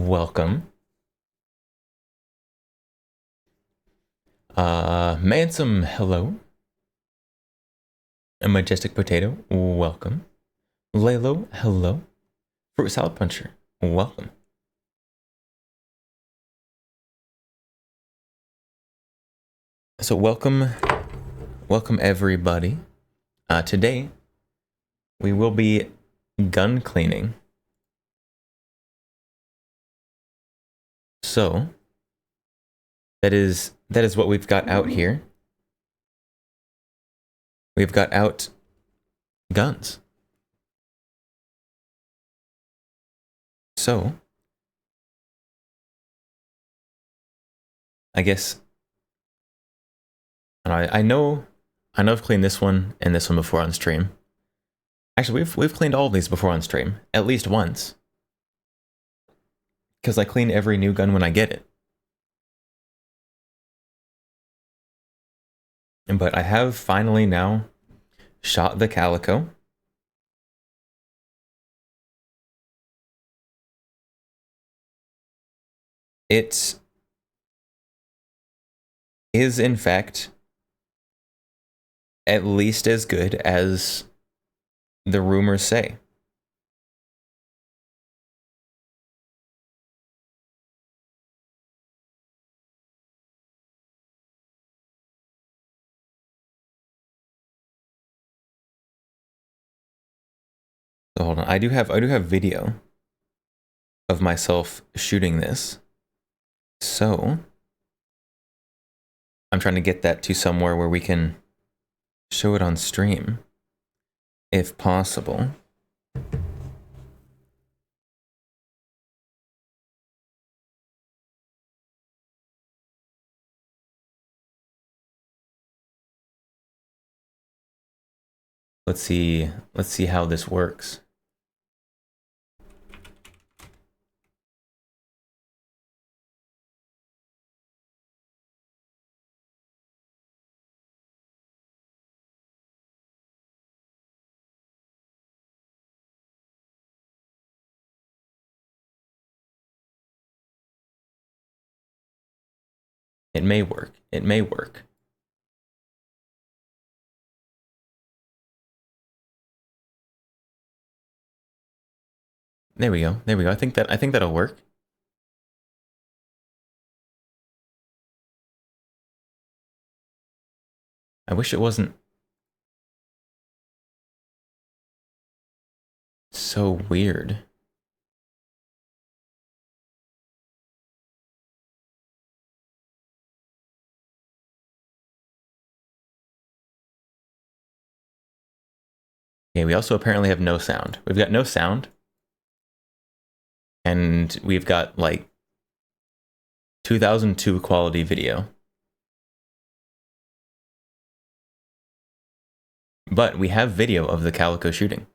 welcome. Mansome, hello. A Majestic Potato, welcome. Lalo, hello. Fruit Salad Puncher, welcome. So welcome everybody. Today, we will be gun cleaning. So, that is what we've got out here. We've got out guns. So, I guess I know I've cleaned this one and this one before on stream. Actually, we've cleaned all of these before on stream, at least once. Because I clean every new gun when I get it. But I have finally now shot the Calico. It is, in fact, at least as good as the rumors say. So hold on, I do have video of myself shooting this. So I'm trying to get that to somewhere where we can show it on stream, if possible. Let's see how this works. It may work. It may work. There we go. There we go. I think that'll work. I wish it wasn't so weird. Okay, we also apparently have no sound. We've got no sound. And we've got like 2002 quality video. But we have video of the Calico shooting.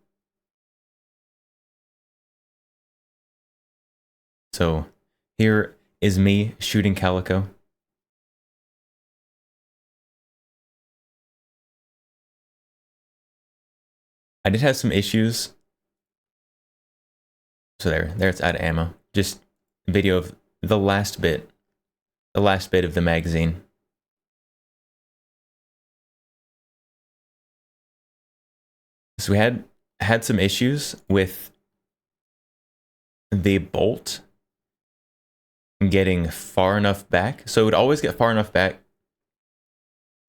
So here is me shooting Calico. I did have some issues. So there it's out of ammo. Just video of the last bit of the magazine. So we had some issues with the bolt getting far enough back. So it would always get far enough back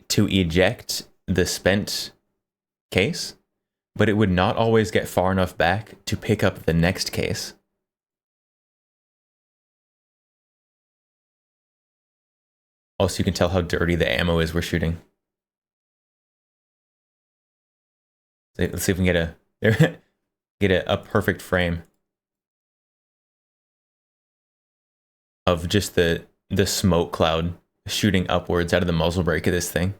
to eject the spent case, but it would not always get far enough back to pick up the next case. Also, you can tell how dirty the ammo is we're shooting. Let's see if we can get a perfect frame of just the smoke cloud shooting upwards out of the muzzle brake of this thing.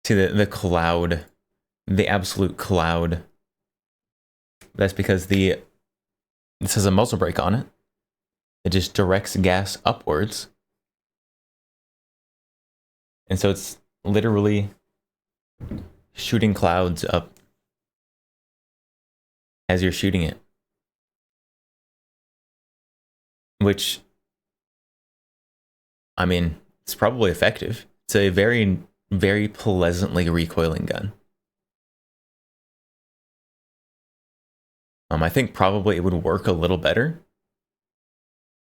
See the cloud, the absolute cloud. That's because this has a muzzle brake on it. It just directs gas upwards. And so it's literally shooting clouds up. as you're shooting it. Which, I mean, it's probably effective. It's a very, very pleasantly recoiling gun. I think probably it would work a little better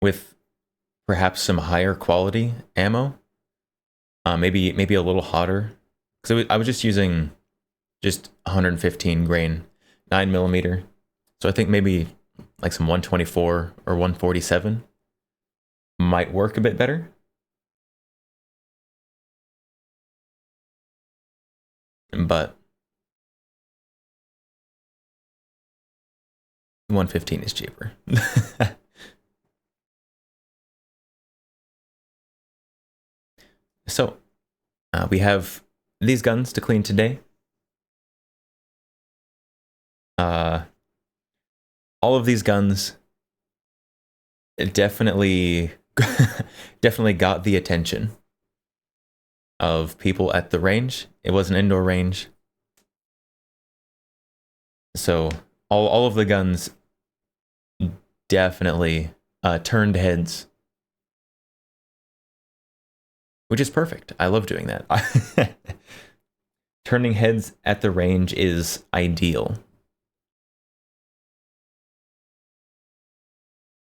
with perhaps some higher quality ammo. Maybe a little hotter. Because I was just using just 115 grain 9mm. So I think maybe like some 124 or 147 might work a bit better. But 115 is cheaper. So we have these guns to clean today. All of these guns definitely got the attention of people at the range. It was an indoor range. So all of the guns definitely turned heads. Which is perfect. I love doing that. Turning heads at the range is ideal.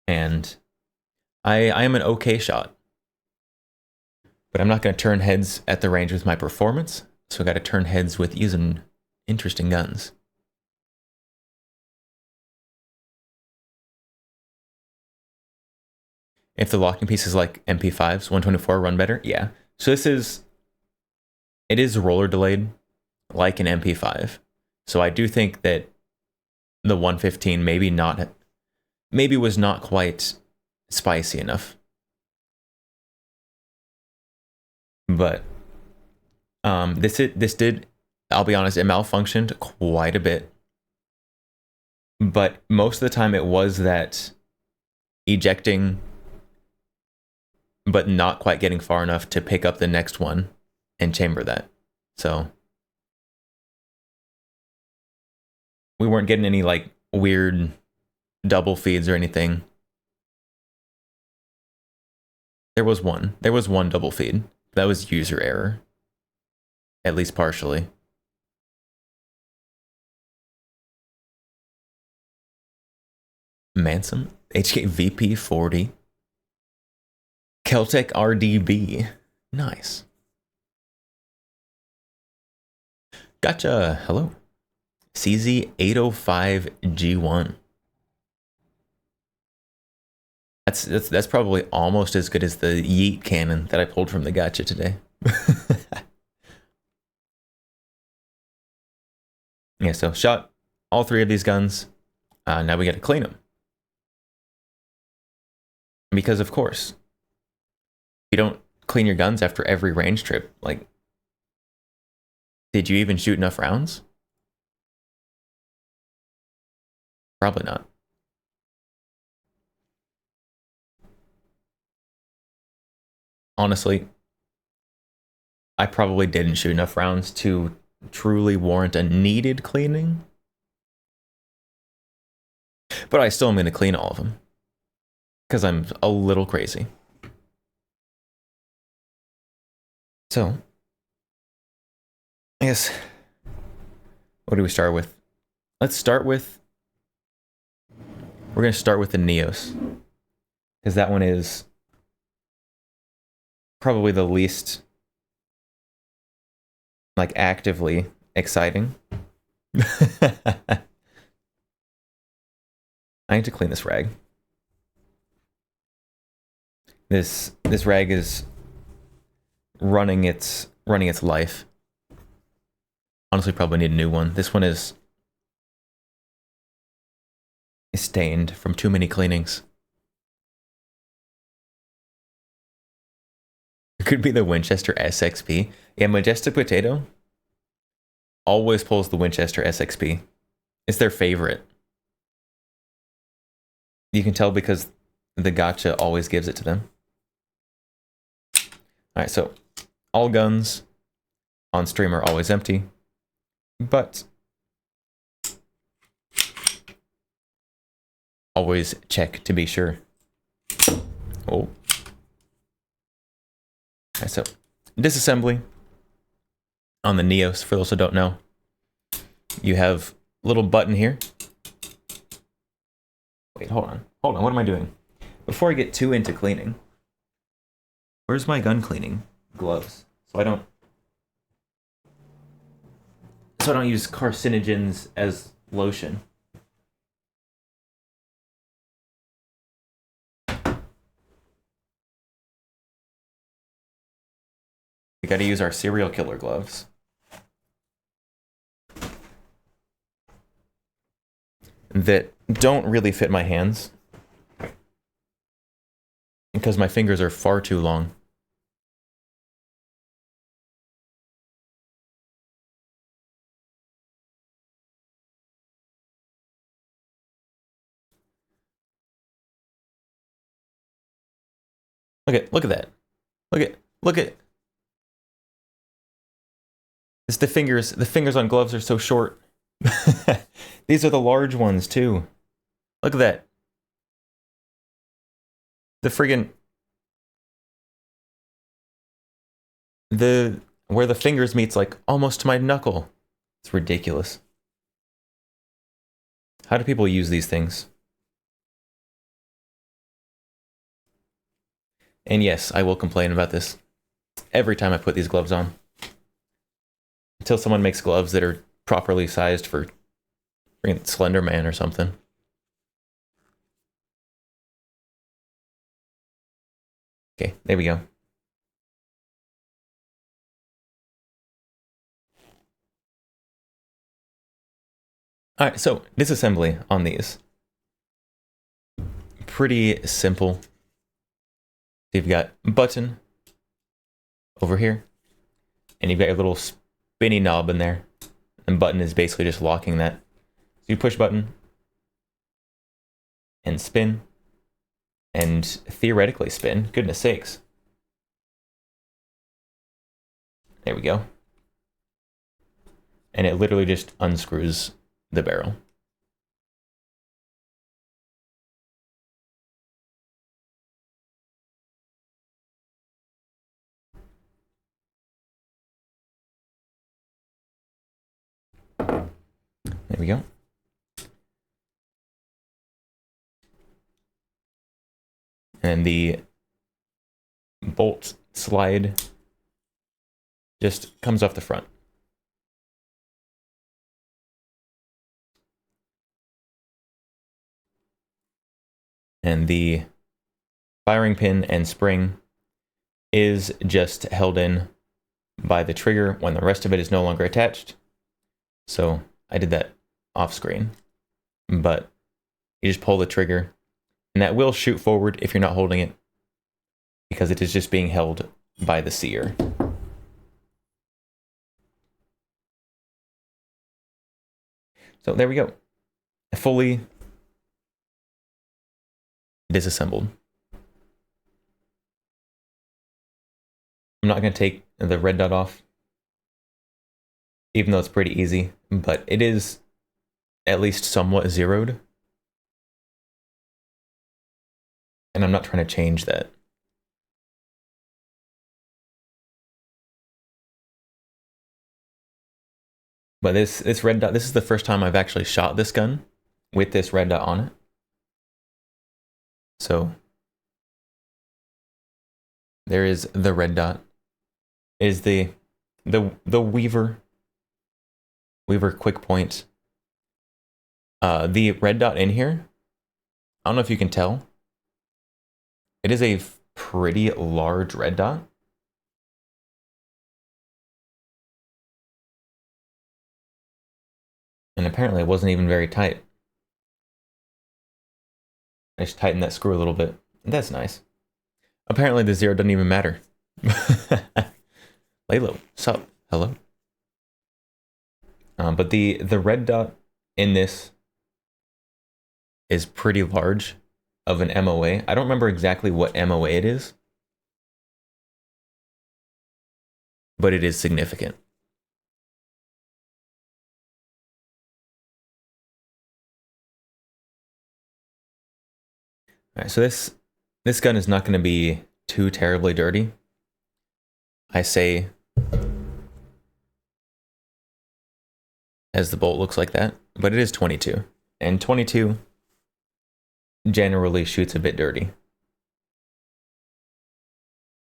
And I am an okay shot. But I'm not going to turn heads at the range with my performance. So I got to turn heads with using interesting guns. If the locking pieces like MP5s, 124 run better, yeah. So it is roller delayed like an MP5. So I do think that the 115 maybe was not quite spicy enough. But this did, I'll be honest, it malfunctioned quite a bit. But most of the time it was that ejecting but not quite getting far enough to pick up the next one and chamber that. So we weren't getting any like weird double feeds or anything. There was one double feed. That was user error. At least partially. Mansom, HK VP40. Keltec RDB. Nice. Gotcha. Hello. CZ805G1. That's probably almost as good as the Yeet cannon that I pulled from the gacha today. Yeah, so shot all three of these guns. Now we got to clean them. Because of course, you don't clean your guns after every range trip. Like, did you even shoot enough rounds? Probably not. Honestly, I probably didn't shoot enough rounds to truly warrant a needed cleaning. But I still am going to clean all of them. Because I'm a little crazy. So, I guess, what do we start with? Let's start with, we're going to start with the Neos. Because that one is probably the least, like, actively exciting. I need to clean this rag. This rag is running its life. Honestly, probably need a new one. This one is stained from too many cleanings. It could be the Winchester SXP. Yeah, Majestic Potato always pulls the Winchester SXP. It's their favorite. You can tell because the gacha always gives it to them. Alright, so all guns on stream are always empty, but always check to be sure. Oh. Okay, so disassembly on the Neos, for those who don't know. You have a little button here. Wait, hold on. Hold on, what am I doing? Before I get too into cleaning, where's my gun cleaning gloves? So I don't use carcinogens as lotion. We gotta use our serial killer gloves. That don't really fit my hands because my fingers are far too long. Look at that. Look at it's the fingers on gloves are so short. These are the large ones too. Look at that. The friggin' where the fingers meet's like almost to my knuckle. It's ridiculous. How do people use these things? And yes, I will complain about this every time I put these gloves on. Until someone makes gloves that are properly sized for Slender Man or something. Okay, there we go. All right, so disassembly on these. Pretty simple. You've got a button over here, and you've got your little spinny knob in there. And button is basically just locking that. So you push button and spin, and theoretically spin. Goodness sakes. There we go. And it literally just unscrews the barrel. There we go. And the bolt slide just comes off the front. And the firing pin and spring is just held in by the trigger when the rest of it is no longer attached. So I did that off screen, but you just pull the trigger and that will shoot forward if you're not holding it because it is just being held by the sear. So there we go. Fully disassembled. I'm not going to take the red dot off, even though it's pretty easy, but it is at least somewhat zeroed. And I'm not trying to change that. But this red dot, this is the first time I've actually shot this gun with this red dot on it. So there is the red dot. It is the Weaver quick point. The red dot in here, I don't know if you can tell. It is a pretty large red dot. And apparently it wasn't even very tight. I just tightened that screw a little bit. That's nice. Apparently the zero doesn't even matter. Laylo, sup? Hello? But the red dot in this is pretty large of an MOA. I don't remember exactly what MOA it is, but it is significant. All right, so this gun is not going to be too terribly dirty. I say as the bolt looks like that, but it is 22. And 22 generally shoots a bit dirty.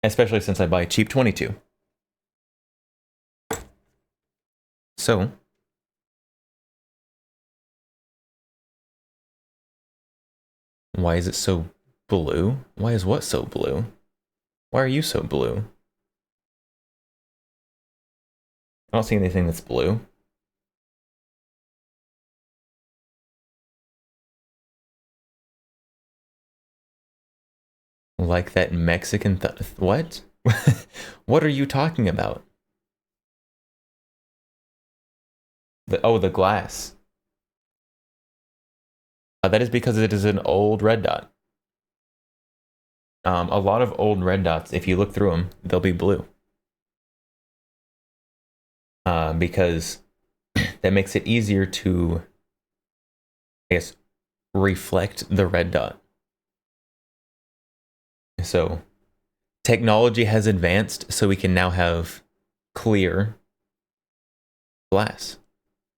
Especially since I buy cheap 22. So, why is it so blue? Why is what so blue? Why are you so blue? I don't see anything that's blue. Like that Mexican what? What are you talking about? The glass. That is because it is an old red dot. A lot of old red dots, if you look through them, they'll be blue. Because that makes it easier to, I guess, reflect the red dot. So, technology has advanced, so we can now have clear glass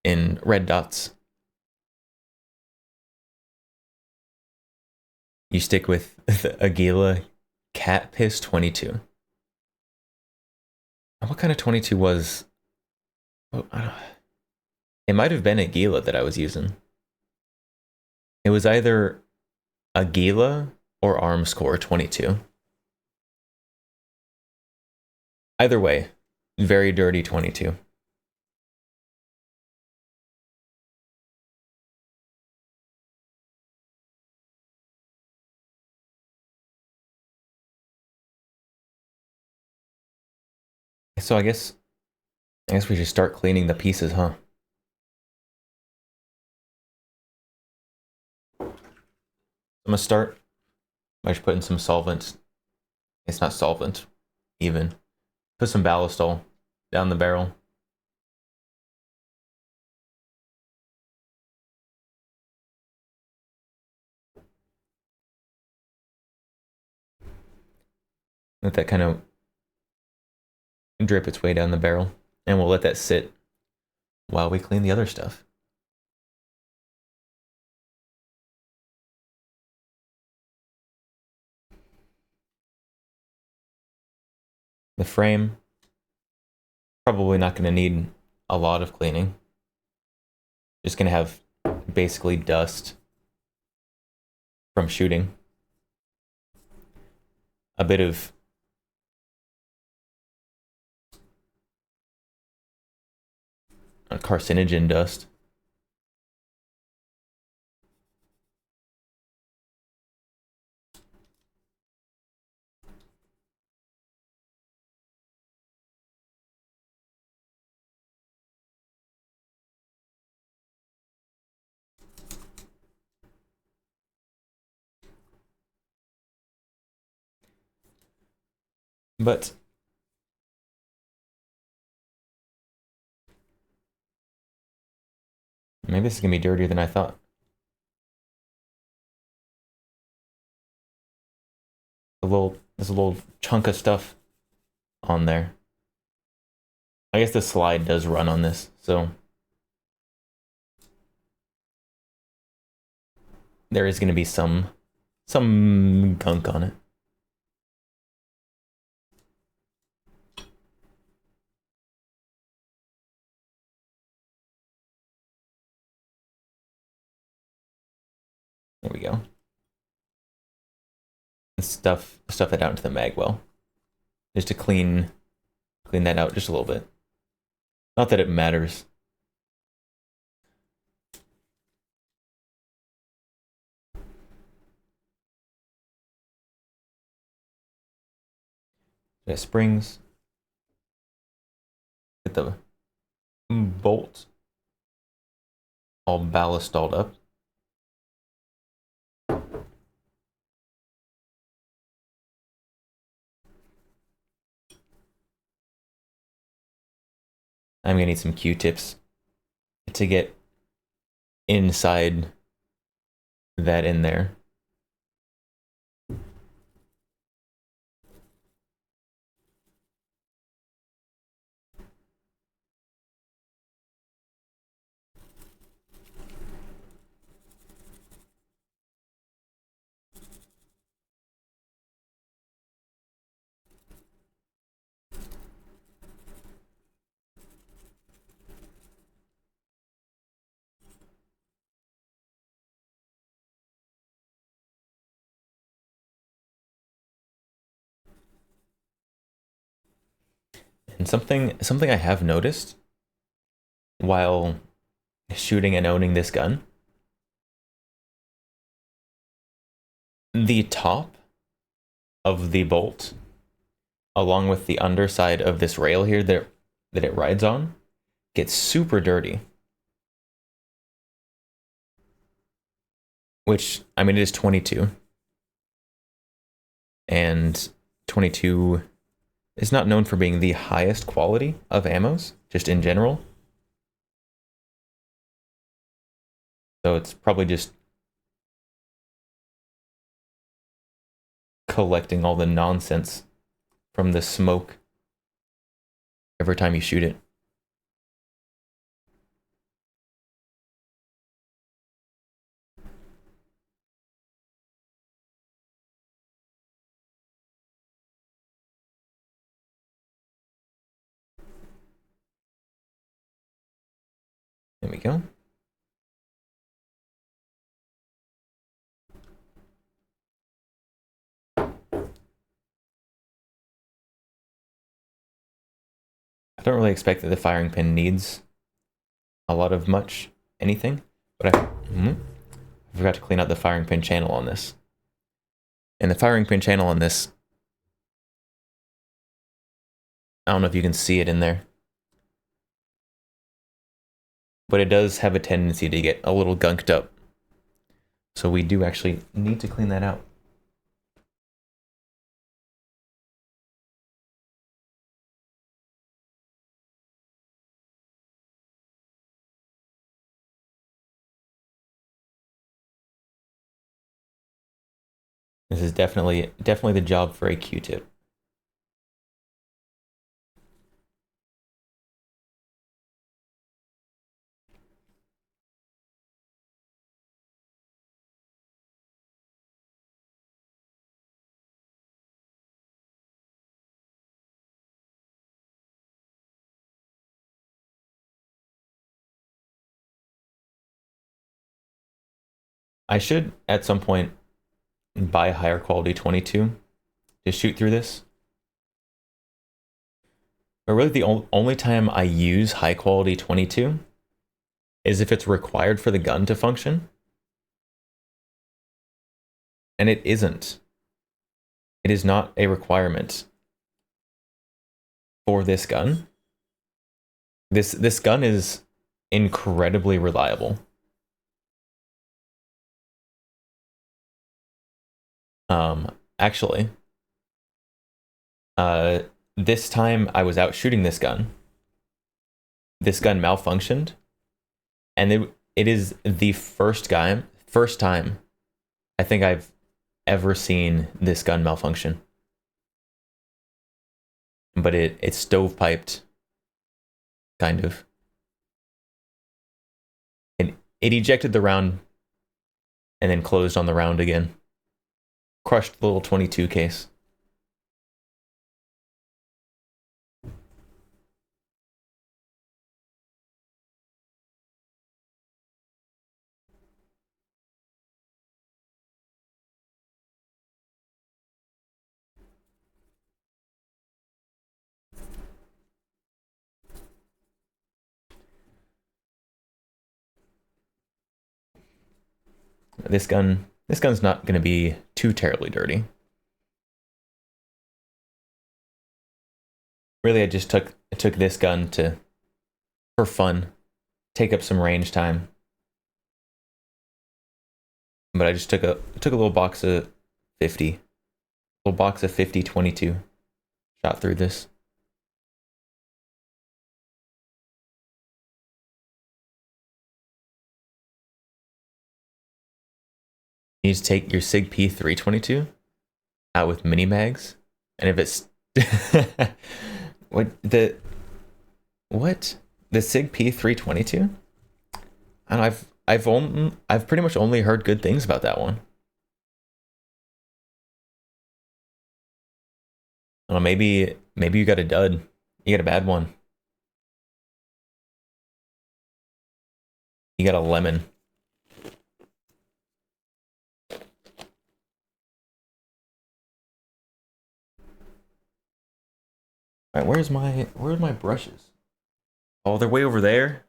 in red dots. You stick with the Aguila Cat Piss 22. What kind of 22 was? Oh, it might have been Aguila that I was using. It was either Aguila or Armscore 22. Either way, very dirty 22. So I guess we should start cleaning the pieces, huh? I'm gonna start by just putting some solvent. It's not solvent, even. Put some Ballistol down the barrel. Let that kind of drip its way down the barrel. And we'll let that sit while we clean the other stuff. The frame, probably not going to need a lot of cleaning. Just going to have basically dust from shooting. A bit of carcinogen dust. But maybe this is gonna be dirtier than I thought. There's a little chunk of stuff on there. I guess the slide does run on this, so there is gonna be some gunk on it. There we go. Stuff that out into the mag well, just to clean that out just a little bit. Not that it matters. The springs. Get the bolt all ballistalled up. I'm gonna need some Q-tips to get inside that in there. And something I have noticed while shooting and owning this gun, the top of the bolt, along with the underside of this rail here that it rides on, gets super dirty. Which, I mean, it is 22. And 22 is not known for being the highest quality of ammos, just in general. So it's probably just collecting all the nonsense from the smoke every time you shoot it. There we go. I don't really expect that the firing pin needs a lot of anything, but I forgot to clean out the firing pin channel on this. And the firing pin channel on this, I don't know if you can see it in there, but it does have a tendency to get a little gunked up. So we do actually need to clean that out. This is definitely the job for a Q-tip. I should at some point buy a higher quality 22 to shoot through this. But really the only time I use high quality 22 is if it's required for the gun to function. And it isn't. It is not a requirement for this gun. This gun is incredibly reliable. Actually, this time I was out shooting this gun malfunctioned, and it is the first time I think I've ever seen this gun malfunction. But it's stovepiped, kind of. And it ejected the round and then closed on the round again. Crushed the little 22 case. This gun's not going to be too terribly dirty. Really, I just took this gun for fun, take up some range time. But I just took a little box of 50, little box of 50 22, shot through this. You need to take your SIG P322 out with mini mags, and if it's the SIG P322? And I've pretty much only heard good things about that one. I don't know, maybe you got a dud. You got a bad one. You got a lemon. All right, where's my brushes? Oh, they're way over there.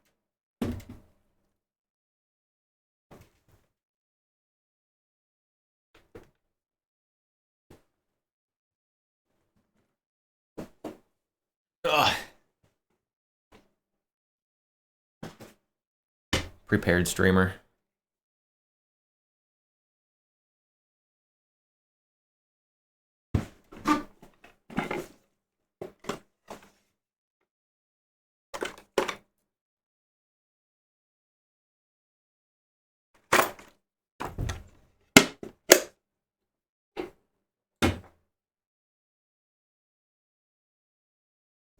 Ugh. Prepared streamer.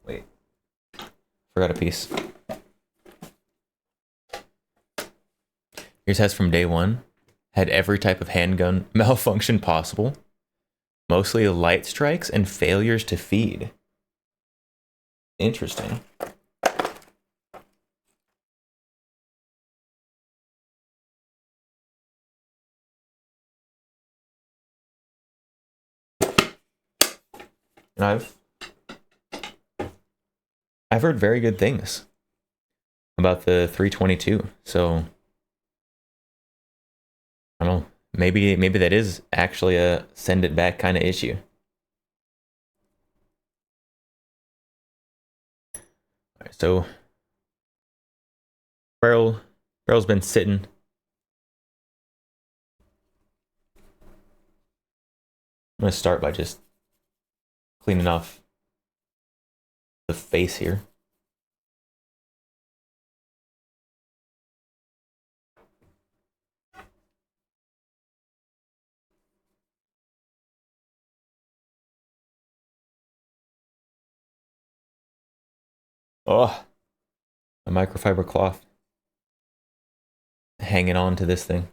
Wait, forgot a piece. Yours has from day one. Had every type of handgun malfunction possible. Mostly light strikes and failures to feed. Interesting. And I've heard very good things about the 322. So I don't know. Maybe that is actually a send it back kind of issue. All right, so barrel's been sitting. I'm gonna start by just cleaning off the face here. Oh, a microfiber cloth hanging on to this thing.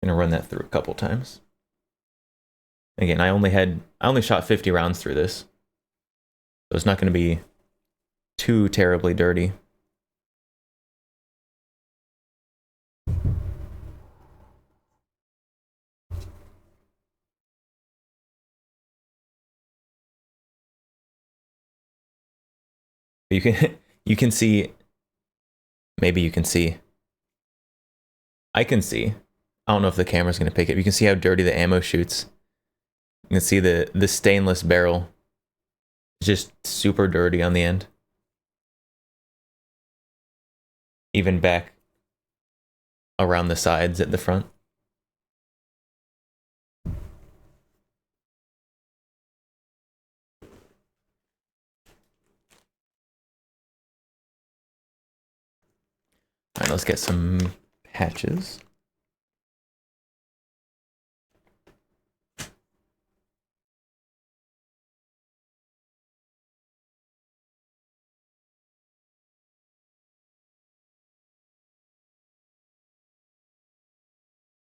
Gonna run that through a couple times. Again, I only shot 50 rounds through this. So it's not gonna be too terribly dirty. You can you can see, maybe you can see. I can see. I don't know if the camera's gonna pick it. You can see how dirty the ammo shoots. You can see the stainless barrel. It's just super dirty on the end. Even back around the sides at the front. All right, let's get some patches.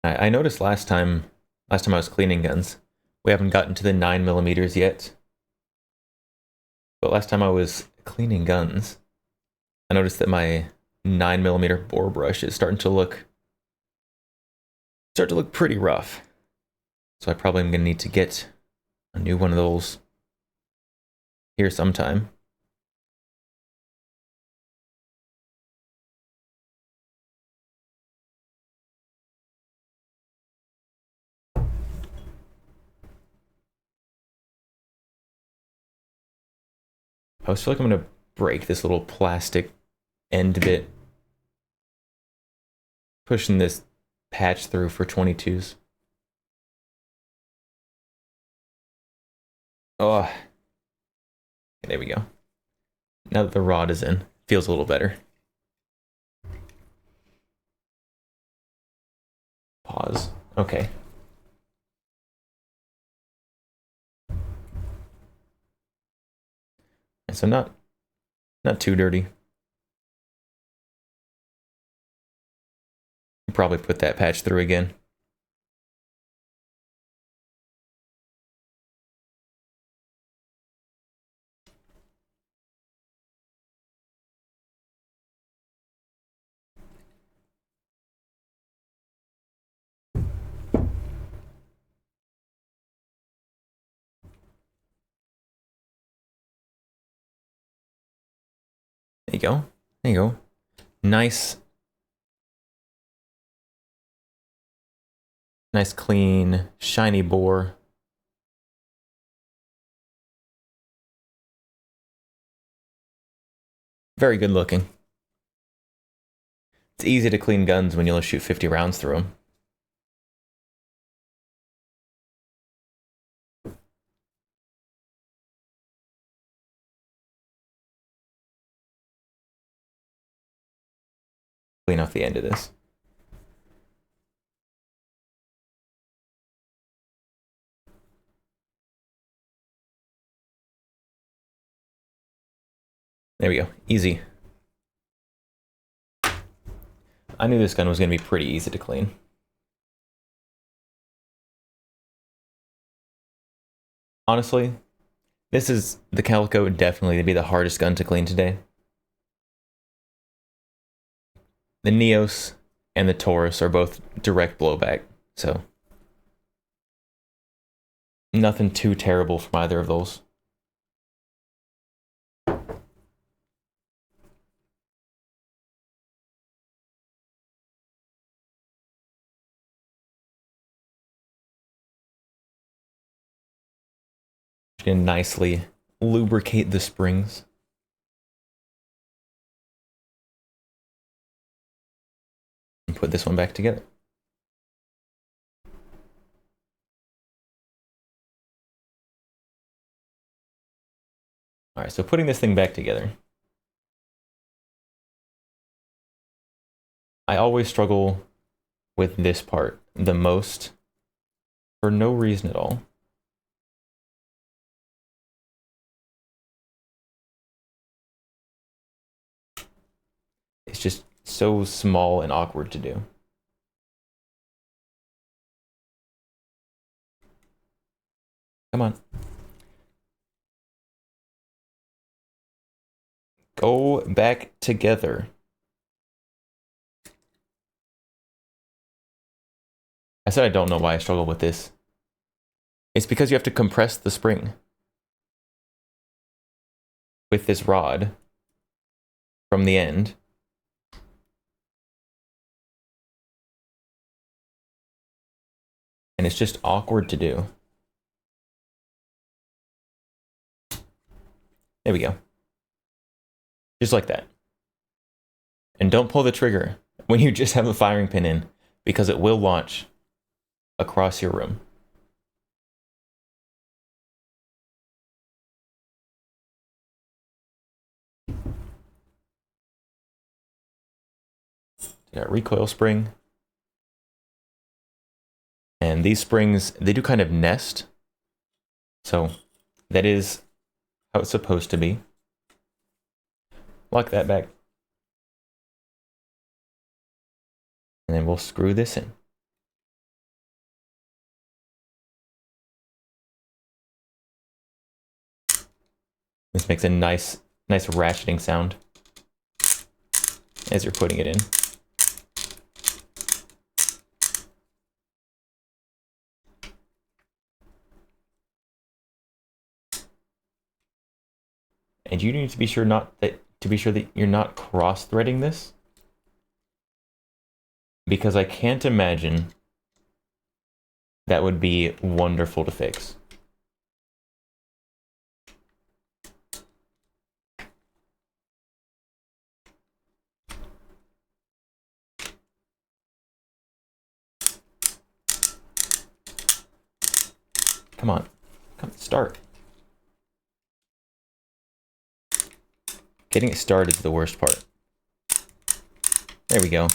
I noticed last time I was cleaning guns, we haven't gotten to the 9mm yet. But last time I was cleaning guns, I noticed that my 9mm bore brush is starting to look pretty rough. So I probably am gonna need to get a new one of those here sometime. I feel like I'm gonna break this little plastic end bit, pushing this patch through for 22s. Oh, there we go. Now that the rod is in, feels a little better. Pause. Okay. So not too dirty. Probably put that patch through again. There you go. There you go. Nice. Nice, clean, shiny bore. Very good looking. It's easy to clean guns when you'll shoot 50 rounds through them. Clean off the end of this. There we go. Easy. I knew this gun was going to be pretty easy to clean. Honestly, the Calico would definitely be the hardest gun to clean today. The Neos and the Taurus are both direct blowback, so nothing too terrible from either of those. Can nicely lubricate the springs. And put this one back together. All right, so putting this thing back together. I always struggle with this part the most for no reason at all. It's just so small and awkward to do. Come on. Go back together. I said I don't know why I struggle with this. It's because you have to compress the spring with this rod from the end. And it's just awkward to do. There we go. Just like that. And don't pull the trigger when you just have a firing pin in, because it will launch across your room. Got recoil spring. And these springs, they do kind of nest. So that is how it's supposed to be. Lock that back. And then we'll screw this in. This makes a nice ratcheting sound as you're putting it in. And you need to be sure that you're not cross-threading this, because I can't imagine that would be wonderful to fix. Come on, start. Getting it started is the worst part. There we go.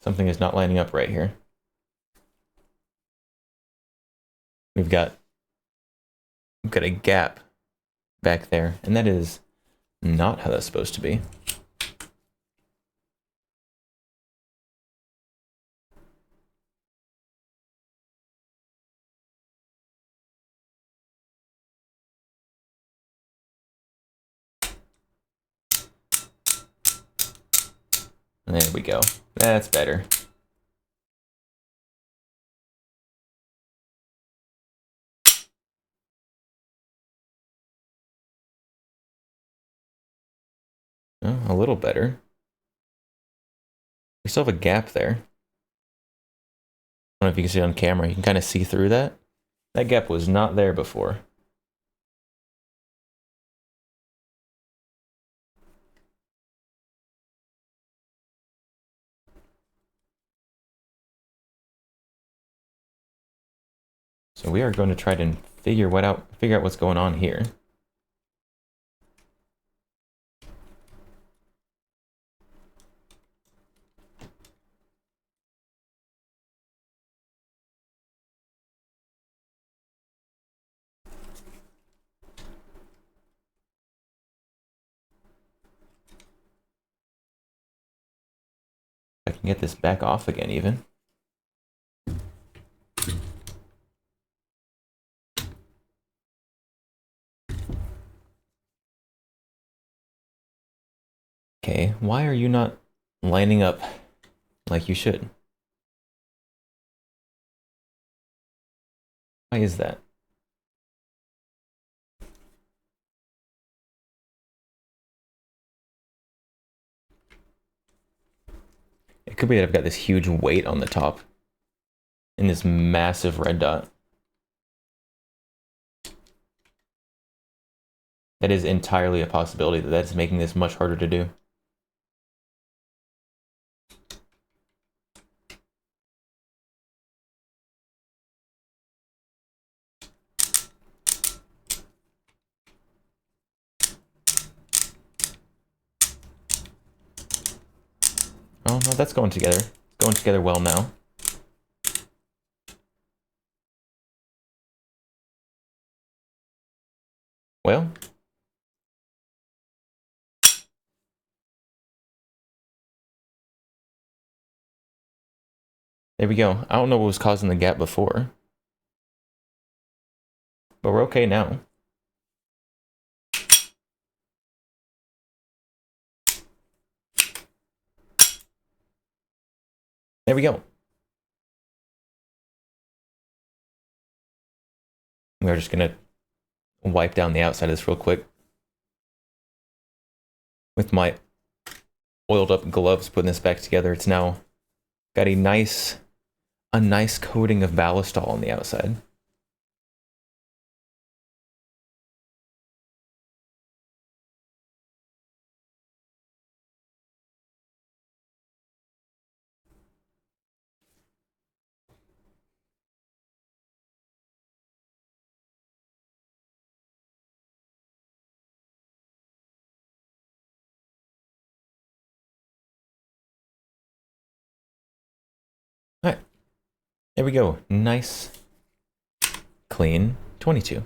Something is not lining up right here. We've got a gap back there, and that is not how that's supposed to be. There we go. That's better. Oh, a little better. We still have a gap there. I don't know if you can see it on camera. You can kind of see through that. That gap was not there before. So we are going to try to figure out what's going on here. I can get this back off again even. Okay, why are you not lining up like you should? Why is that? It could be that I've got this huge weight on the top and this massive red dot. That is entirely a possibility that that's making this much harder to do. Oh, no, that's going together. It's going together well now. Well. There we go. I don't know what was causing the gap before. But we're okay now. There we go. We're just gonna wipe down the outside of this real quick. With my oiled up gloves putting this back together, it's now got a nice coating of ballistol on the outside. Alright. There we go. Nice, clean 22.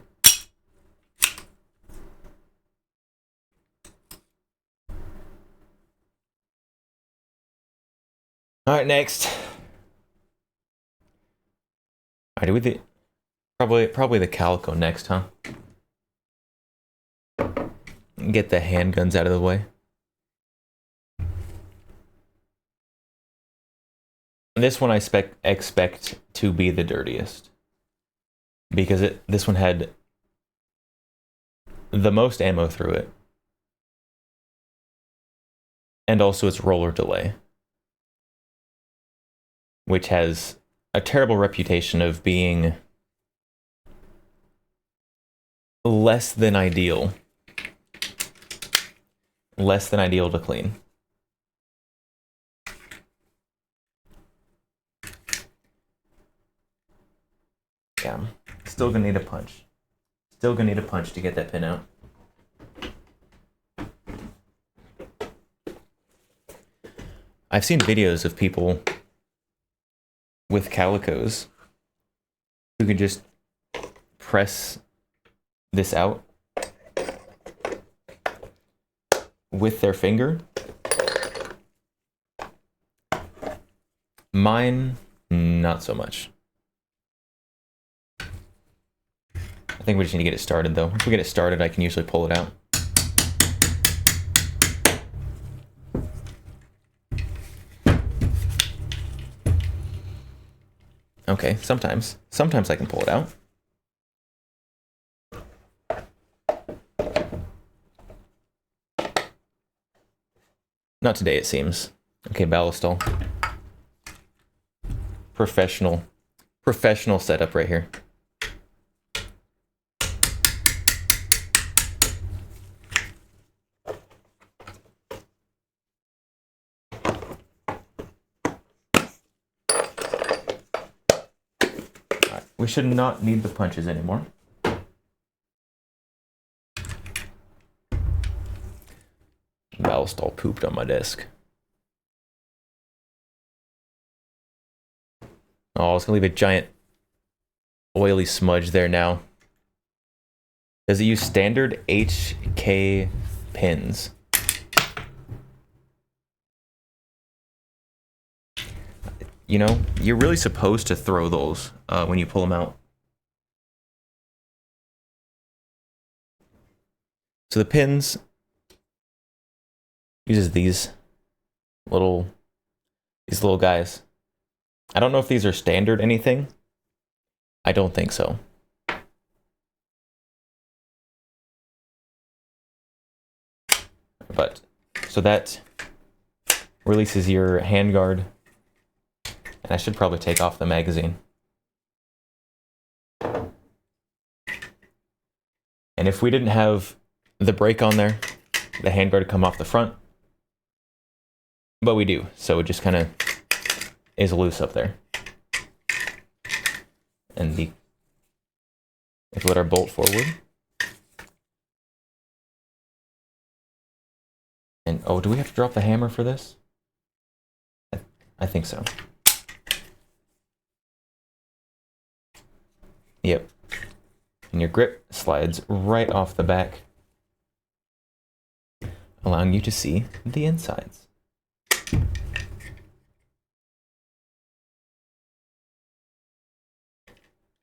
Alright, next. Alright, do we the probably the Calico next, huh? Get the handguns out of the way. This one I expect to be the dirtiest. Because this one had the most ammo through it. And also its roller delay. Which has a terrible reputation of being less than ideal. Less than ideal to clean. Yeah, still gonna need a punch. Still gonna need a punch to get that pin out. I've seen videos of people with calicos who can just press this out with their finger. Mine, not so much. I think we just need to get it started though. If we get it started, I can usually pull it out. Okay, sometimes. Sometimes I can pull it out. Not today, it seems. Okay, Ballistol. Professional setup right here. Right, we should not need the punches anymore. Ballistol pooped on my desk. Oh, I was gonna leave a giant oily smudge there now. Does it use standard HK pins? You know, you're really supposed to throw those when you pull them out. So the pins uses these little guys. I don't know if these are standard anything. I don't think so. But so that releases your handguard. And I should probably take off the magazine. And if we didn't have the brake on there, the handguard would come off the front. But we do, so it just kind of is loose up there. And if we let our bolt forward. And oh, do we have to drop the hammer for this? I think so. Yep. And your grip slides right off the back, allowing you to see the insides.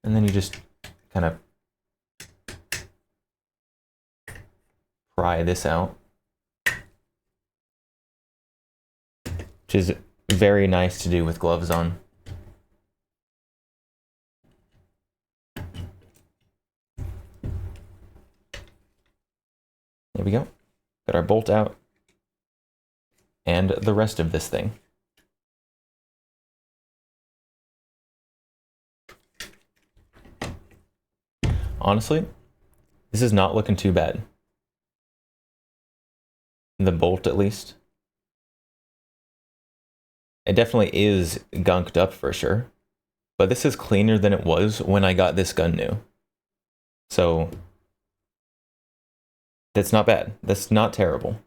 And then you just kind of pry this out, which is very nice to do with gloves on. There we go. Got our bolt out and the rest of this thing. Honestly, this is not looking too bad. The bolt, at least. It definitely is gunked up for sure, but this is cleaner than it was when I got this gun new. So that's not bad. That's not terrible.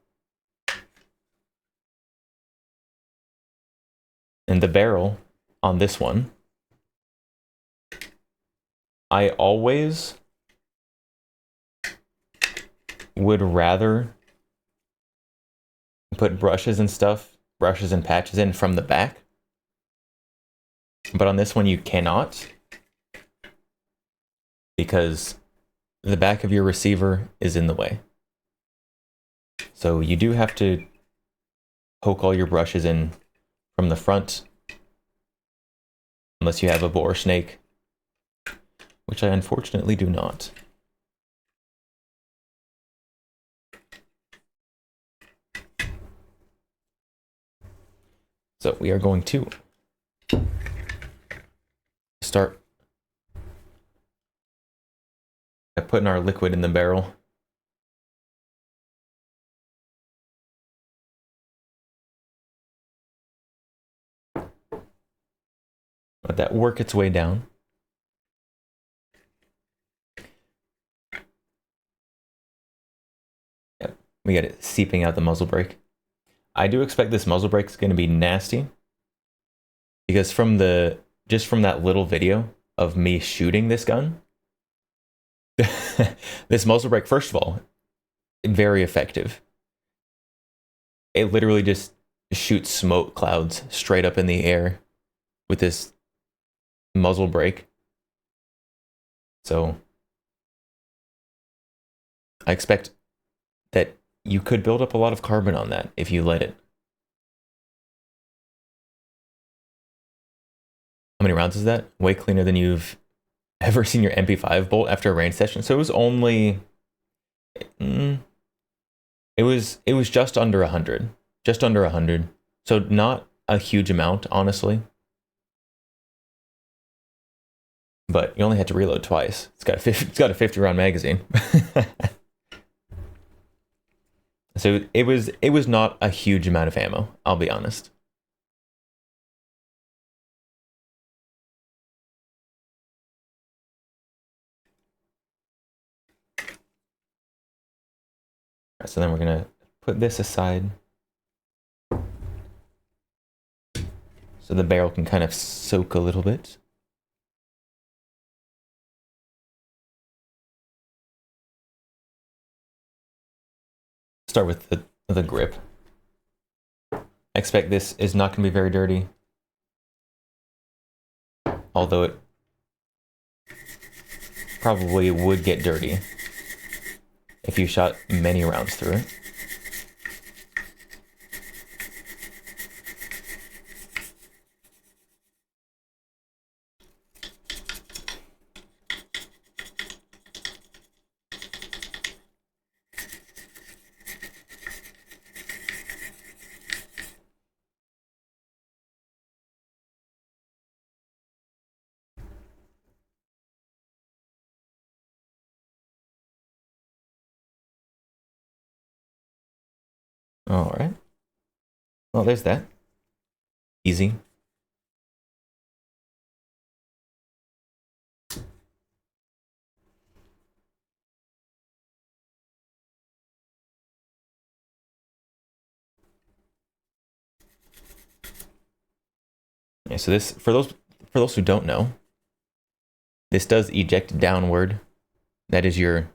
And the barrel on this one, I always would rather put brushes and patches in from the back. But on this one you cannot, because the back of your receiver is in the way. So you do have to poke all your brushes in from the front, unless you have a bore snake, which I unfortunately do not. So we are going to start by putting our liquid in the barrel. Let that work its way down. Yep, we got it seeping out the muzzle brake. I do expect this muzzle brake is going to be nasty, because from just from that little video of me shooting this gun, this muzzle brake, first of all, very effective. It literally just shoots smoke clouds straight up in the air with this muzzle brake. So I expect that you could build up a lot of carbon on that if you let it. I'm many rounds is that? Way cleaner than you've ever seen your MP5 bolt after a range session. So it was only, it was just under 100, just under 100. So not a huge amount, honestly. But you only had to reload twice. It's got a 50 round magazine. So it was not a huge amount of ammo, I'll be honest. All right, so then we're gonna put this aside so the barrel can kind of soak a little bit. Start with the grip. I expect this is not going to be very dirty, although it probably would get dirty if you shot many rounds through it. All right. Well, there's that. Easy. Yeah, so this, for those who don't know, this does eject downward. That is your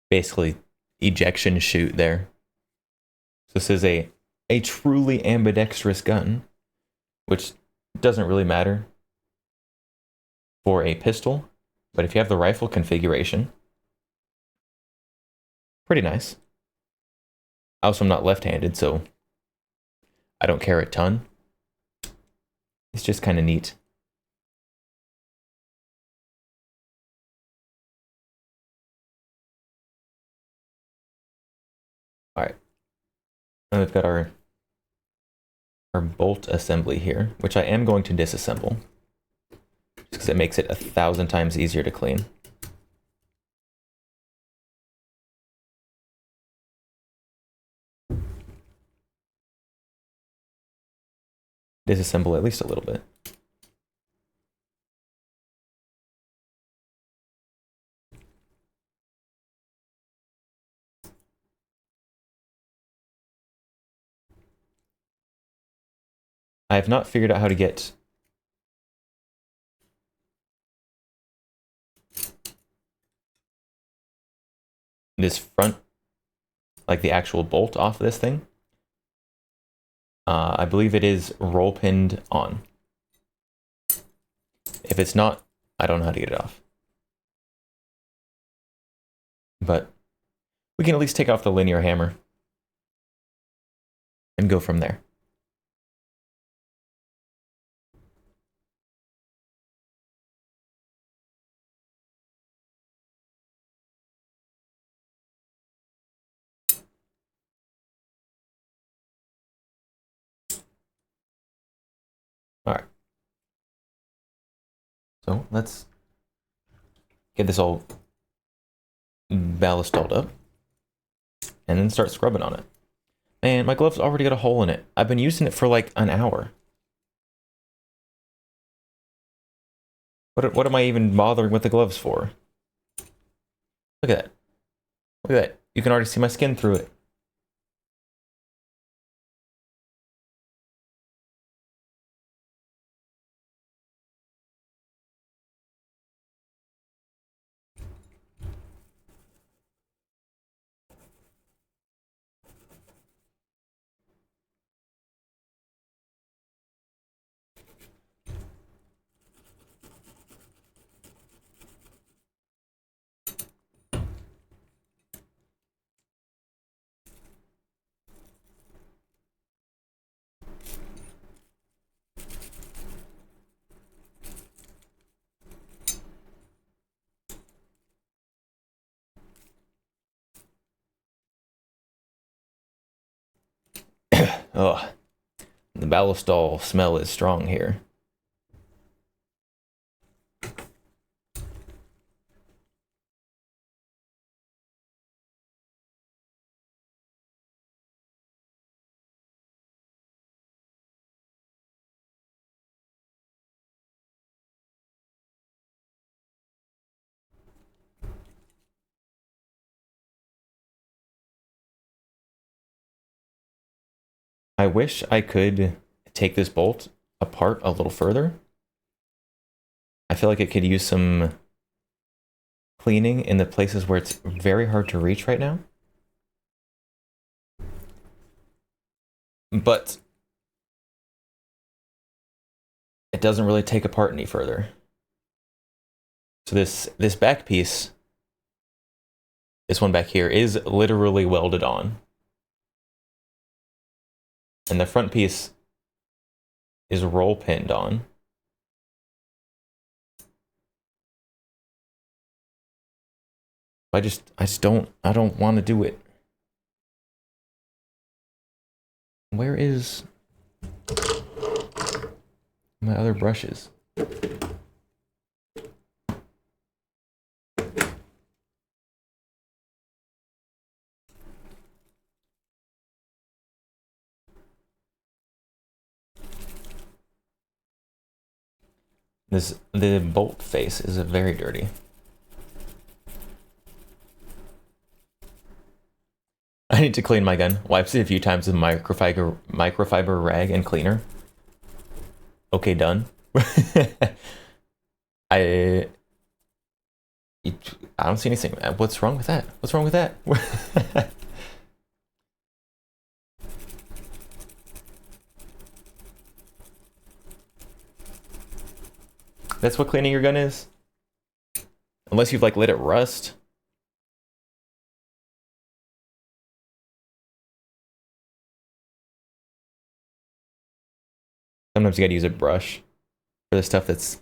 basically ejection chute there. So this is a truly ambidextrous gun, which doesn't really matter for a pistol, but if you have the rifle configuration, pretty nice. Also, I'm not left-handed, so I don't care a ton. It's just kind of neat. All right. And we've got our bolt assembly here, which I am going to disassemble because it makes it 1,000 times easier to clean. Disassemble at least a little bit. I have not figured out how to get this front, like the actual bolt off this thing. I believe it is roll pinned on. If it's not, I don't know how to get it off. But we can at least take off the linear hammer and go from there. All right. So let's get this all ballistalled up and then start scrubbing on it. Man, my glove's already got a hole in it. I've been using it for like an hour. What am I even bothering with the gloves for? Look at that. Look at that. You can already see my skin through it. Ugh, the Ballistol smell is strong here. I wish I could take this bolt apart a little further. I feel like it could use some cleaning in the places where it's very hard to reach right now. But it doesn't really take apart any further. So this back piece, this one back here, is literally welded on. And the front piece is roll pinned on. I don't want to do it. Where is my other brushes? The bolt face is very dirty. I need to clean my gun. Wiped it a few times with microfiber rag and cleaner. Okay, done. I don't see anything. What's wrong with that? What's wrong with that? That's what cleaning your gun is? Unless you've like let it rust. Sometimes you gotta use a brush for the stuff that's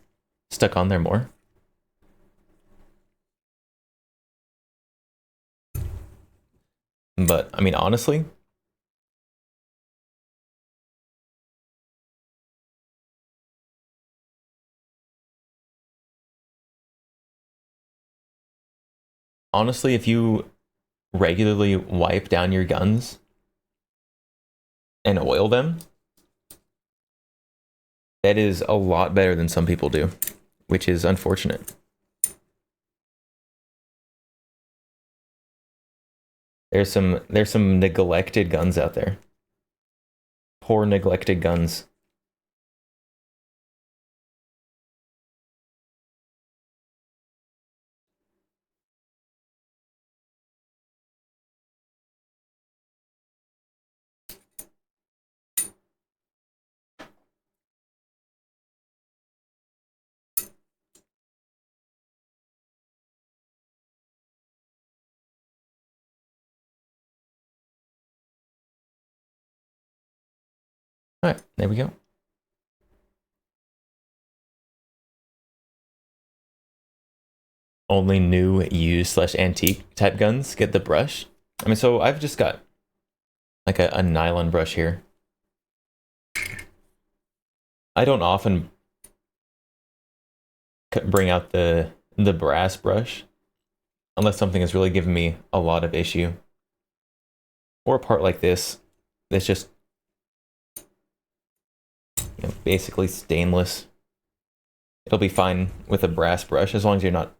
stuck on there more. But, I mean, honestly, if you regularly wipe down your guns and oil them, that is a lot better than some people do, which is unfortunate. There's some neglected guns out there. Poor neglected guns. All right, there we go. Only new, used / antique type guns get the brush. I mean, so I've just got like a nylon brush here. I don't often bring out the brass brush unless something is really giving me a lot of issue. Or a part like this that's just, you know, basically stainless. It'll be fine with a brass brush as long as you're not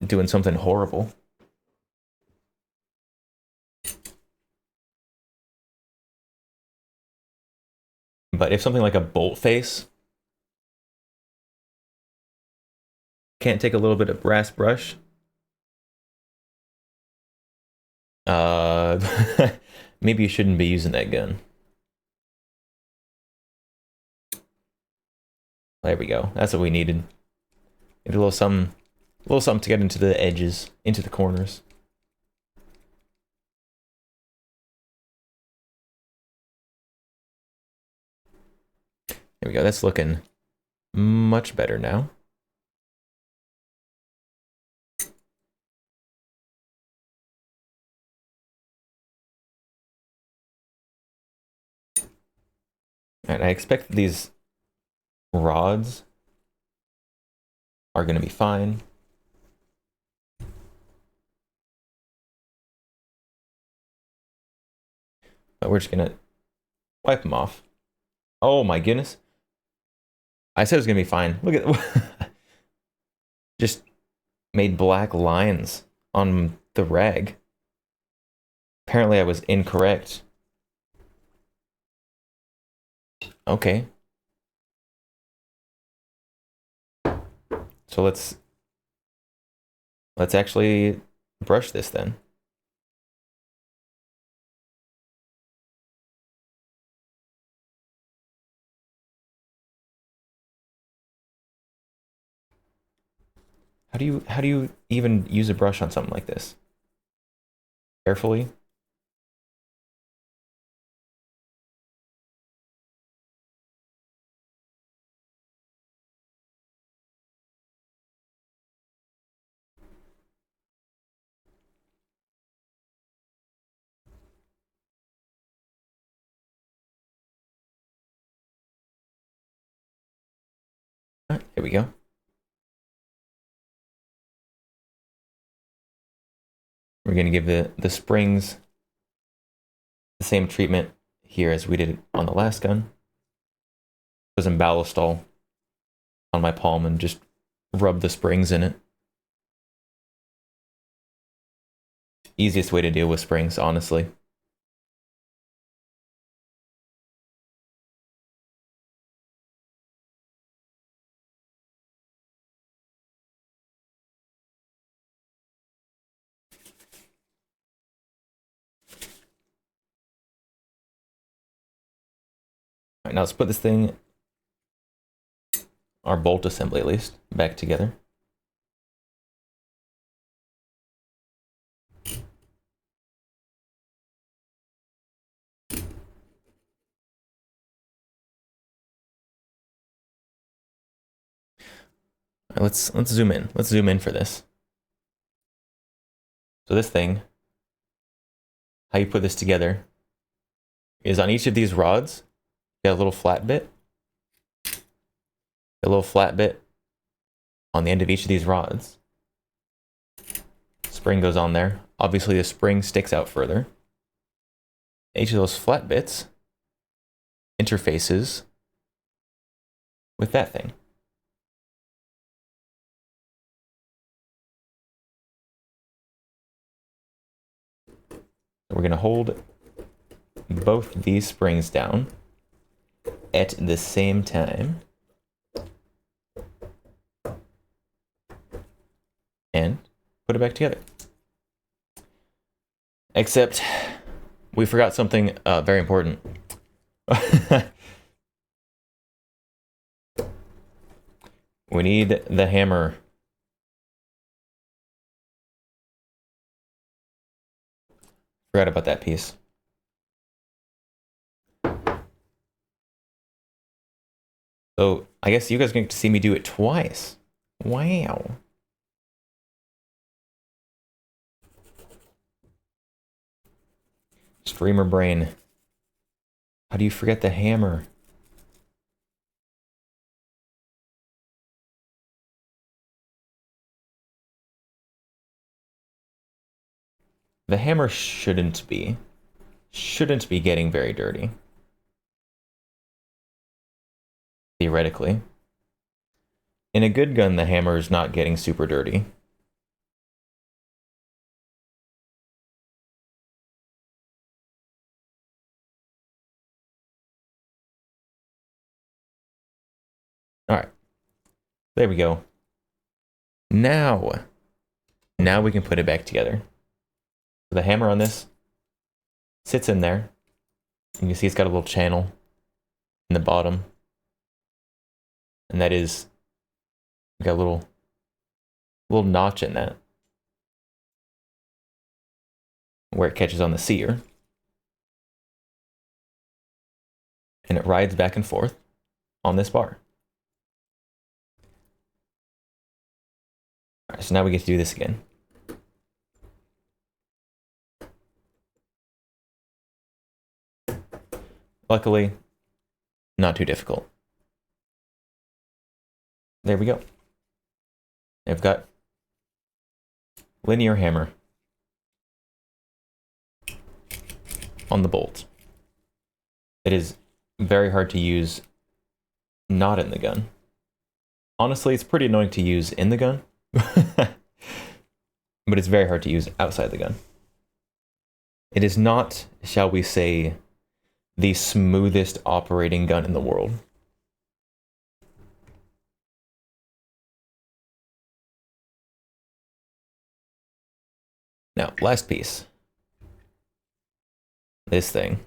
doing something horrible. But if something like a bolt face can't take a little bit of brass brush, maybe you shouldn't be using that gun. There we go. That's what we needed. Need a little something to get into the edges, into the corners. There we go. That's looking much better now. And I expect these rods are going to be fine. But we're just going to wipe them off. Oh my goodness. I said it was going to be fine. Look at just made black lines on the rag. Apparently I was incorrect. Okay. So let's actually brush this then. How do you even use a brush on something like this? Carefully. All right, here we go. We're going to give the springs the same treatment here as we did on the last gun. Put some Ballistol on my palm and just rub the springs in it. Easiest way to deal with springs, honestly. All right, now let's put this thing, our bolt assembly at least, back together. All right, let's zoom in. Let's zoom in for this. So this thing, how you put this together is on each of these rods, you got a little flat bit. A little flat bit on the end of each of these rods. Spring goes on there. Obviously the spring sticks out further. Each of those flat bits interfaces with that thing. So we're going to hold both these springs down at the same time. And put it back together. Except we forgot something very important. We need the hammer. Forgot about that piece. So I guess you guys are going to see me do it twice. Wow. Streamer brain. How do you forget the hammer? The hammer shouldn't be getting very dirty. Theoretically. In a good gun, the hammer is not getting super dirty. All right. There we go. Now we can put it back together. The hammer on this sits in there. You can see it's got a little channel in the bottom. And that is, got a little notch in that where it catches on the sear. And it rides back and forth on this bar. All right, so now we get to do this again. Luckily, Not too difficult. There we go. I've got linear hammer on the bolt. It is very hard to use not in the gun. Honestly, it's pretty annoying to use in the gun, but it's very hard to use outside the gun. It is not, shall we say, the smoothest operating gun in the world. Now, last piece. This thing.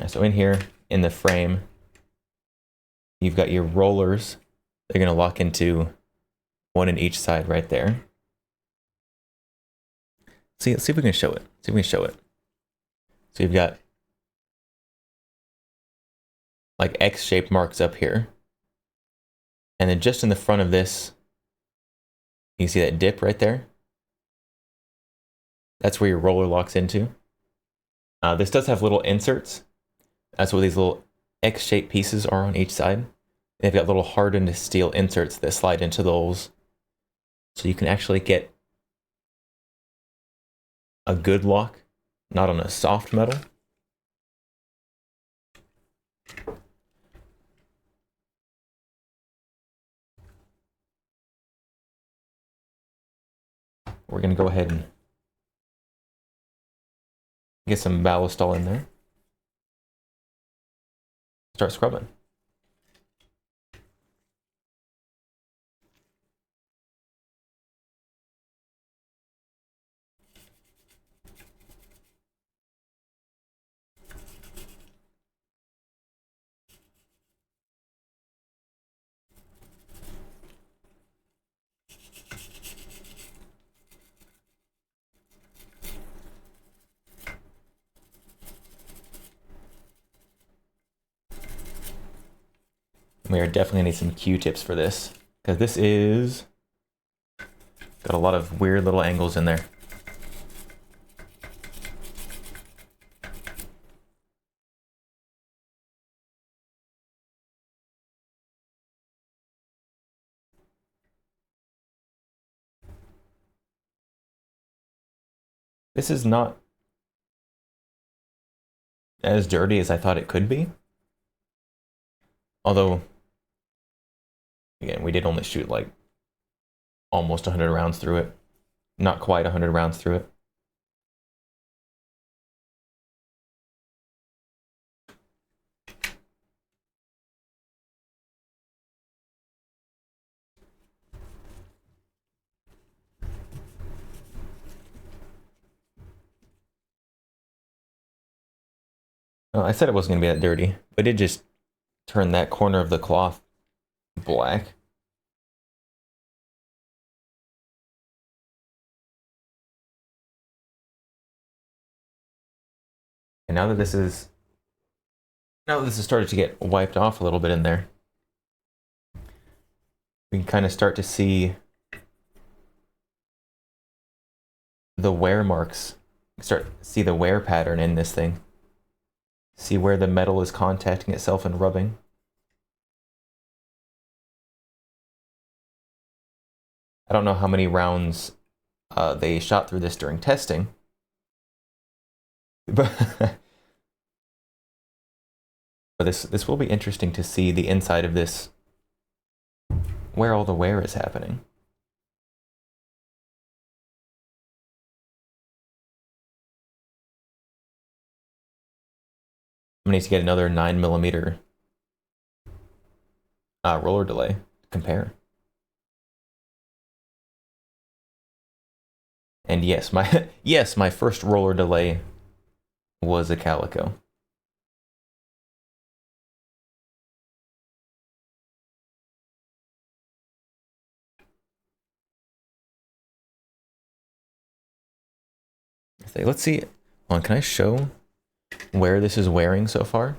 So in here, in the frame, you've got your rollers. They're going to lock into one in each side right there. See, let's see if we can show it. See if we can show it. So you've got like X-shaped marks up here. And then just in the front of this, you can see that dip right there. That's where your roller locks into. This does have little inserts. That's what these little X-shaped pieces are on each side. They've got little hardened steel inserts that slide into those. So you can actually get a good lock, not on a soft metal. We're going to go ahead and get some Ballistol in there. Start scrubbing. We are definitely gonna need some Q-tips for this, because this is got a lot of weird little angles in there. This is not as dirty as I thought it could be. Although, again, we did only shoot like almost 100 rounds through it. Not quite 100 rounds through it. I said it wasn't going to be that dirty, but it just turned that corner of the cloth black. And now that this is started to get wiped off a little bit in there, we can kind of start to see the wear marks. Start to see the wear pattern in this thing. See where the metal is contacting itself and rubbing. I don't know how many rounds they shot through this during testing, but this will be interesting to see the inside of this, where all the wear is happening. I'm gonna need to get another 9mm roller delay to compare. And yes, my first roller delay was a Calico. Let's see. Hold on, can I show where this is wearing so far?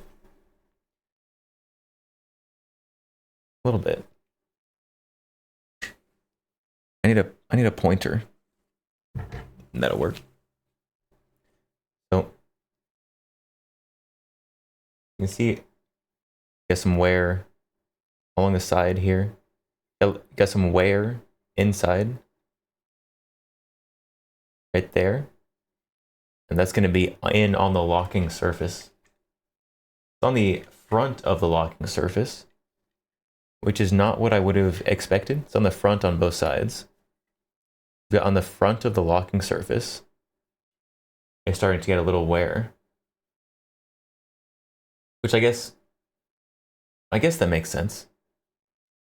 A little bit. I need a pointer. That'll work. So you can see got some wear along the side here. Got some wear inside. Right there. And that's going to be in on the locking surface. It's on the front of the locking surface, which is not what I would have expected. It's on the front on both sides. But on the front of the locking surface, it's starting to get a little wear. Which I guess that makes sense.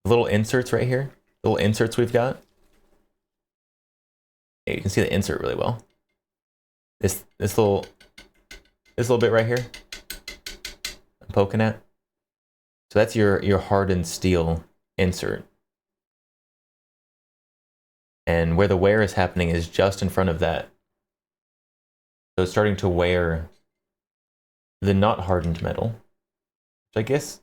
The little inserts right here, little inserts we've got. Yeah, you can see the insert really well. This little bit right here I'm poking at. So that's your hardened steel insert. And where the wear is happening is just in front of that. So it's starting to wear the not hardened metal, which I guess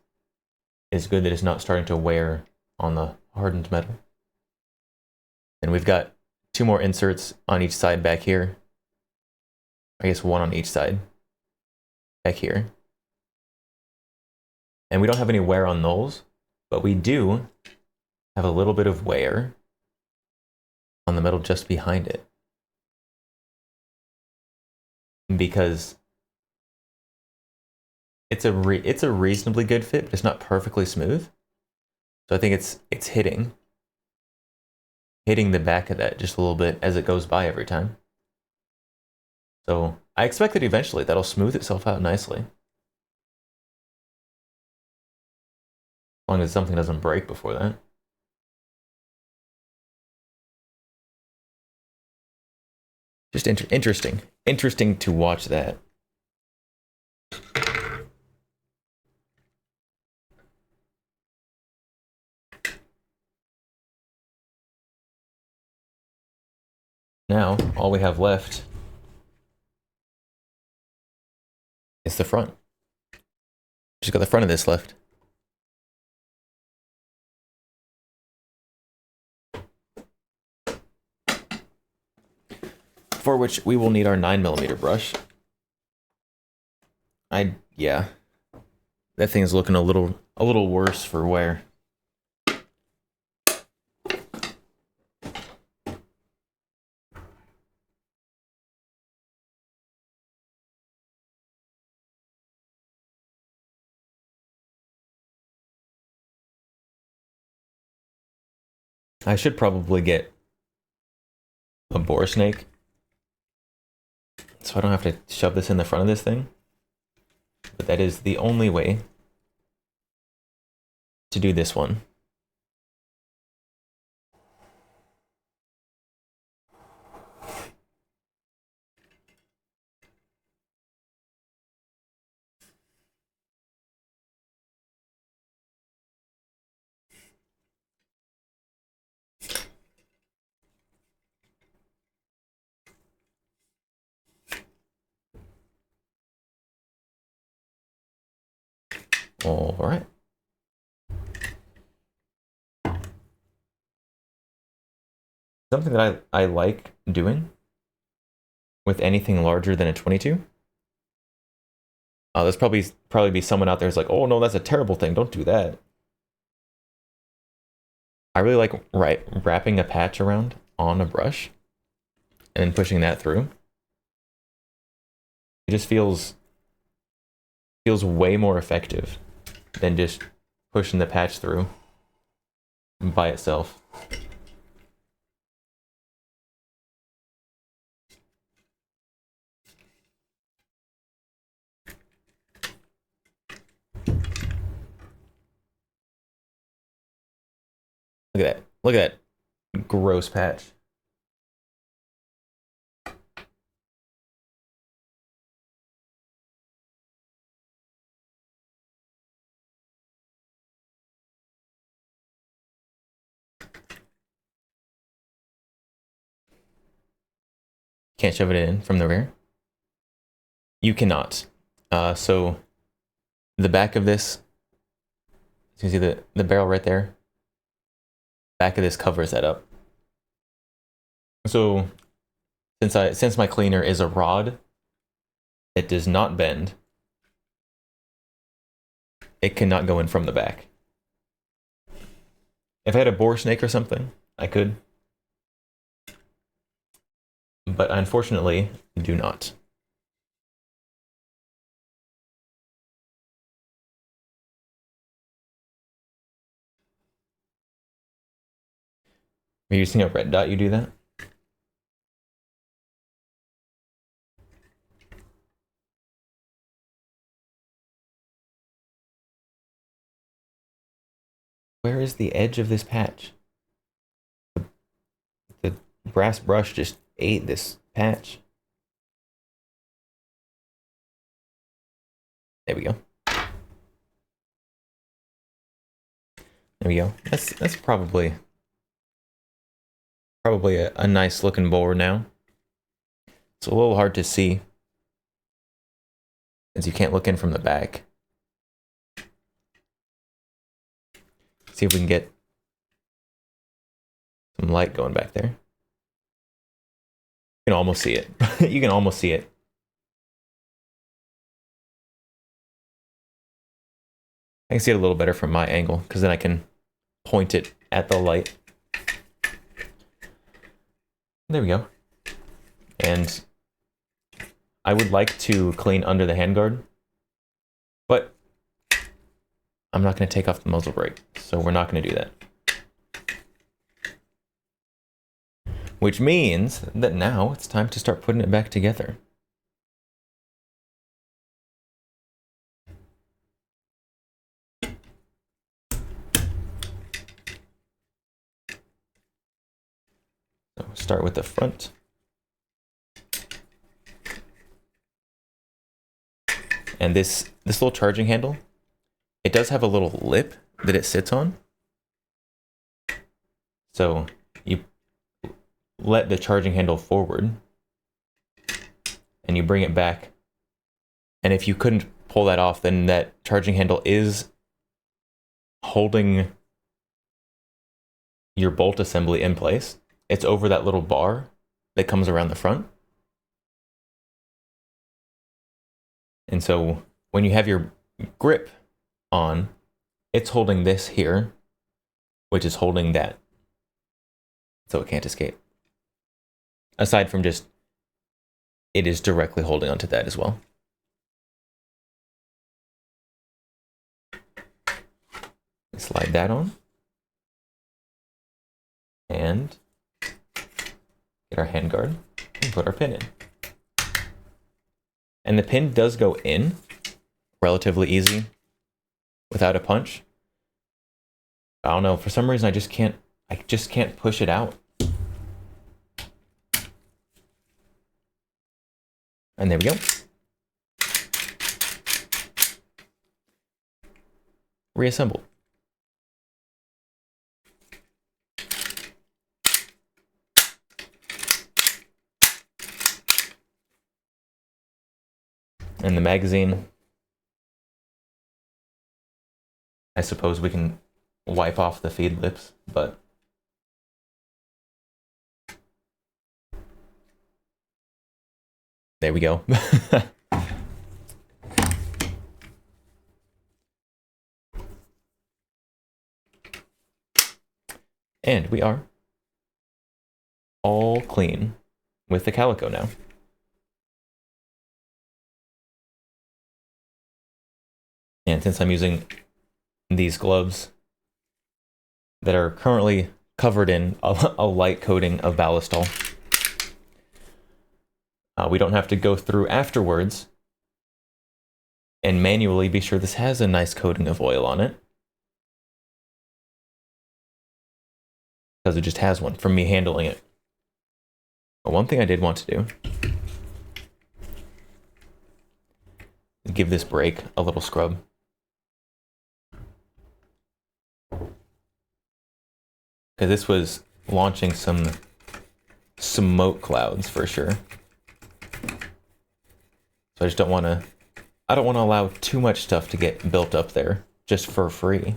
is good that it's not starting to wear on the hardened metal. And we've got 2 more inserts on each side back here. I guess 1 on each side back here. And we don't have any wear on those, but we do have a little bit of wear on the metal just behind it. Because it's a reasonably good fit, but it's not perfectly smooth. So I think it's hitting the back of that just a little bit as it goes by every time. So I expect that eventually that'll smooth itself out nicely. As long as something doesn't break before that. Just interesting to watch that. Now, all we have left is the front. Just got the front of this left. For which we will need our 9mm brush. Yeah. That thing is looking a little worse for wear. I should probably get a bore snake, so I don't have to shove this in the front of this thing. But that is the only way to do this one. All right. Something that I like doing with anything larger than a 22. There's probably be someone out there who's like, oh no, that's a terrible thing. Don't do that. I really like wrapping a patch around on a brush and then pushing that through. It just feels way more effective than just pushing the patch through by itself. Look at that. Look at that gross patch. Can't shove it in from the rear. You cannot. So the back of this, you can see the barrel right there. Back of this covers that up. So since my cleaner is a rod, it does not bend. It cannot go in from the back. If I had a boar snake or something, I could. But unfortunately, do not. Are you using a red dot? You do that? Where is the edge of this patch? The brass brush just ate this patch. There we go. There we go. That's probably a nice looking board now. It's a little hard to see as you can't look in from the back. See if we can get some light going back there. You can almost see it. You can almost see it. I can see it a little better from my angle because then I can point it at the light. There we go. And I would like to clean under the handguard, but I'm not going to take off the muzzle brake, so we're not going to do that. Which means that now it's time to start putting it back together. So start with the front. And this little charging handle, it does have a little lip that it sits on. So you let the charging handle forward and you bring it back. And if you couldn't pull that off, then that charging handle is holding your bolt assembly in place. It's over that little bar that comes around the front. And so when you have your grip on, it's holding this here, which is holding that. So it can't escape. Aside from just, it is directly holding onto that as well. Slide that on. And get our handguard and put our pin in. And the pin does go in relatively easy without a punch. I don't know, for some reason I just can't push it out. And there we go. Reassembled. And the magazine, I suppose we can wipe off the feed lips, but there we go. And we are all clean with the calico now. And since I'm using these gloves that are currently covered in a light coating of Ballistol, we don't have to go through afterwards and manually be sure this has a nice coating of oil on it. Because it just has one from me handling it. But one thing I did want to do is give this brake a little scrub. Because this was launching some smoke clouds for sure. So I just don't want to allow too much stuff to get built up there just for free.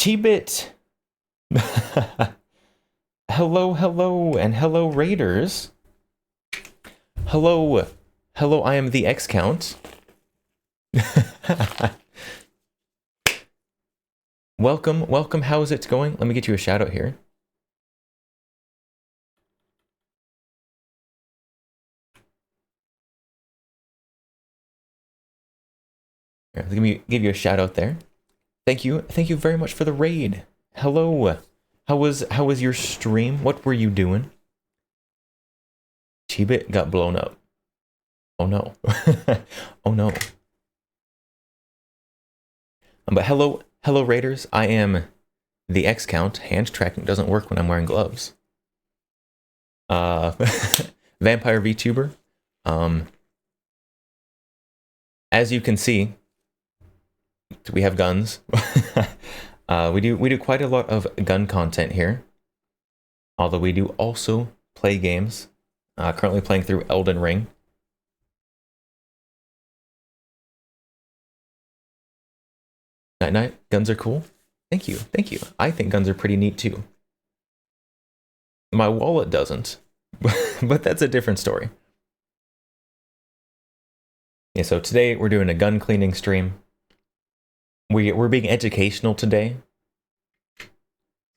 Chibit. Hello, hello, and hello, Raiders. Hello, hello, I am the X Count. Welcome, welcome, how's it going? Let me get you a shout out here. Here, let me give you a shout out there. Thank you very much for the raid. Hello, how was your stream? What were you doing? Chibit got blown up. Oh no. Oh no. But hello, Raiders. I am the X Count. Hand tracking doesn't work when I'm wearing gloves. Vampire VTuber. As you can see, we have guns. We do quite a lot of gun content here. Although we do also play games. Currently playing through Elden Ring. Night night. Guns are cool. Thank you. I think guns are pretty neat too. My wallet doesn't, but that's a different story. Yeah, so today we're doing a gun cleaning stream. We're being educational today.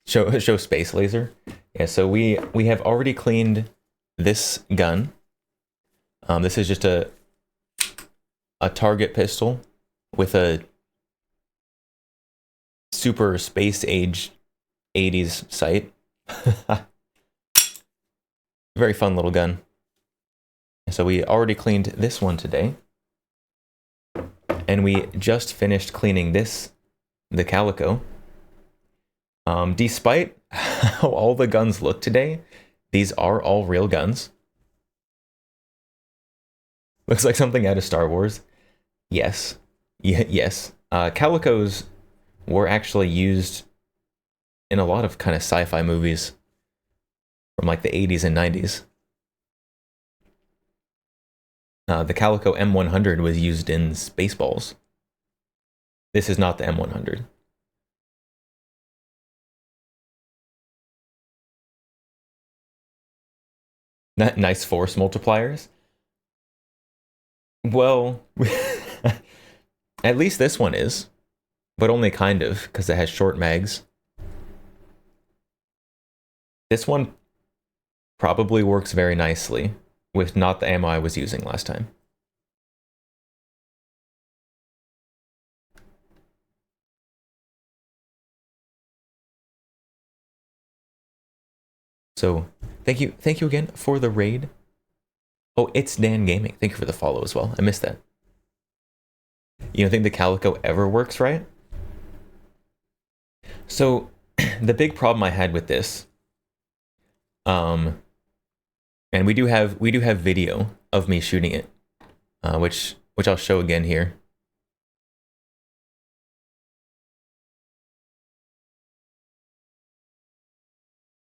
Show Space Laser. Yeah, so we have already cleaned this gun. This is just a target pistol with a super space age 80s sight. Very fun little gun. So we already cleaned this one today. And we just finished cleaning the Calico. Despite how all the guns look today, these are all real guns. Looks like something out of Star Wars. Yes. Yes. Calicos were actually used in a lot of kind of sci-fi movies from like the 80s and 90s. The Calico M100 was used in Spaceballs. This is not the M100. Nice force multipliers. Well, at least this one is, but only kind of, because it has short mags. This one probably works very nicely with not the ammo I was using last time. So, thank you again for the raid. Oh, it's Dan Gaming. Thank you for the follow as well. I missed that. You don't think the Calico ever works right? So, the big problem I had with this, and we do have video of me shooting it, which I'll show again here.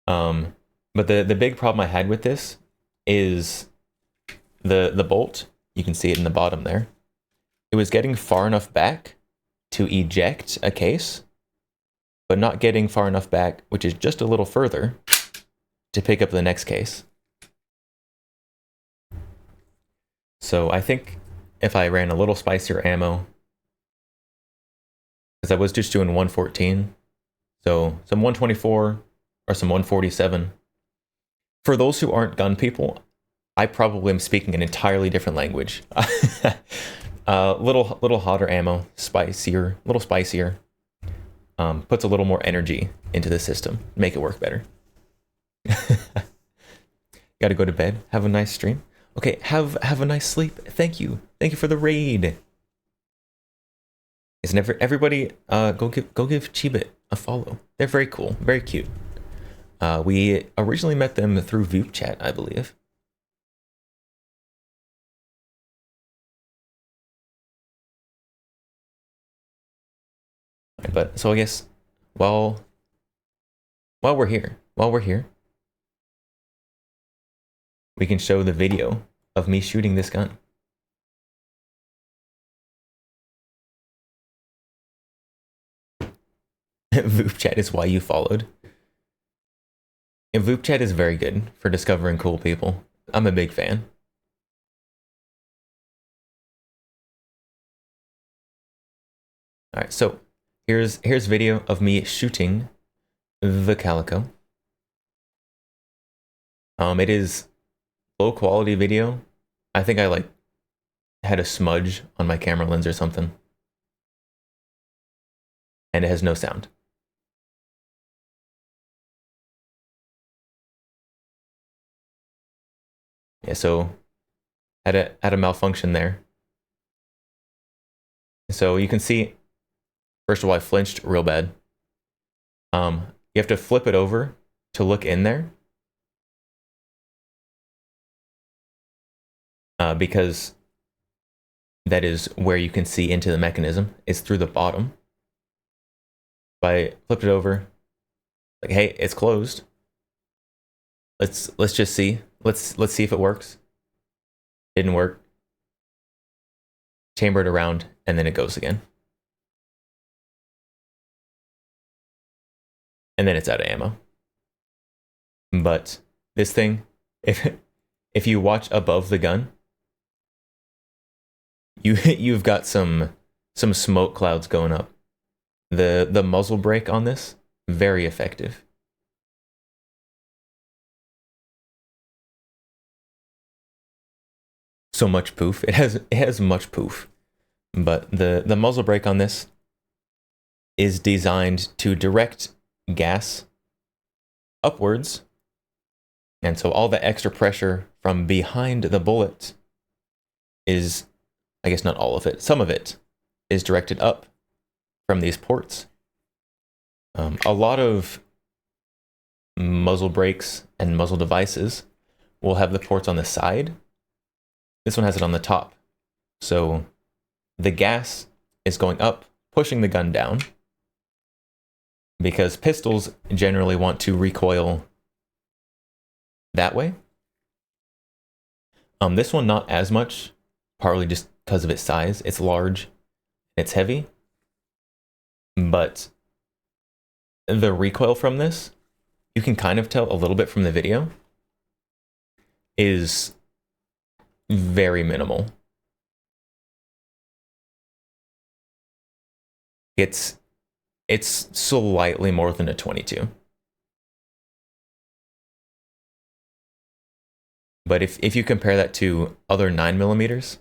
But the big problem I had with this is the bolt. You can see it in the bottom there. It was getting far enough back to eject a case, but not getting far enough back, which is just a little further, to pick up the next case. So I think if I ran a little spicier ammo, because I was just doing 114, so some 124 or some 147. For those who aren't gun people, I probably am speaking an entirely different language. Little hotter ammo, spicier, a little spicier. Puts a little more energy into the system, make it work better. Gotta go to bed. Have a nice stream. Okay, have a nice sleep. Thank you for the raid. Isn't everybody go give Chibit a follow. They're very cool, very cute. We originally met them through View Chat, I believe. But so I guess while we're here, we can show the video of me shooting this gun. Voop chat is why you followed. And Voop chat is very good for discovering cool people. I'm a big fan. All right, so here's video of me shooting the Calico. It is low quality video. I think I like had a smudge on my camera lens or something. And it has no sound. Yeah, so had a malfunction there. So you can see, first of all, I flinched real bad. You have to flip it over to look in there. Because that is where you can see into the mechanism. It's through the bottom. If I flipped it over, like, hey, it's closed. Let's just see. Let's see if it works. Didn't work. Chamber it around, and then it goes again. And then it's out of ammo. But this thing, if you watch above the gun, you've got some smoke clouds going up. The muzzle brake on this, very effective. So much poof. It has much poof. But the muzzle brake on this is designed to direct gas upwards. And so all the extra pressure from behind the bullet is, I guess not all of it, some of it is directed up from these ports. A lot of muzzle brakes and muzzle devices will have the ports on the side. This one has it on the top. So the gas is going up, pushing the gun down, because pistols generally want to recoil that way. This one not as much, partly just because of its size. It's large, it's heavy, but the recoil from this, you can kind of tell a little bit from the video, is very minimal. It's slightly more than a 22. But if you compare that to other 9mm,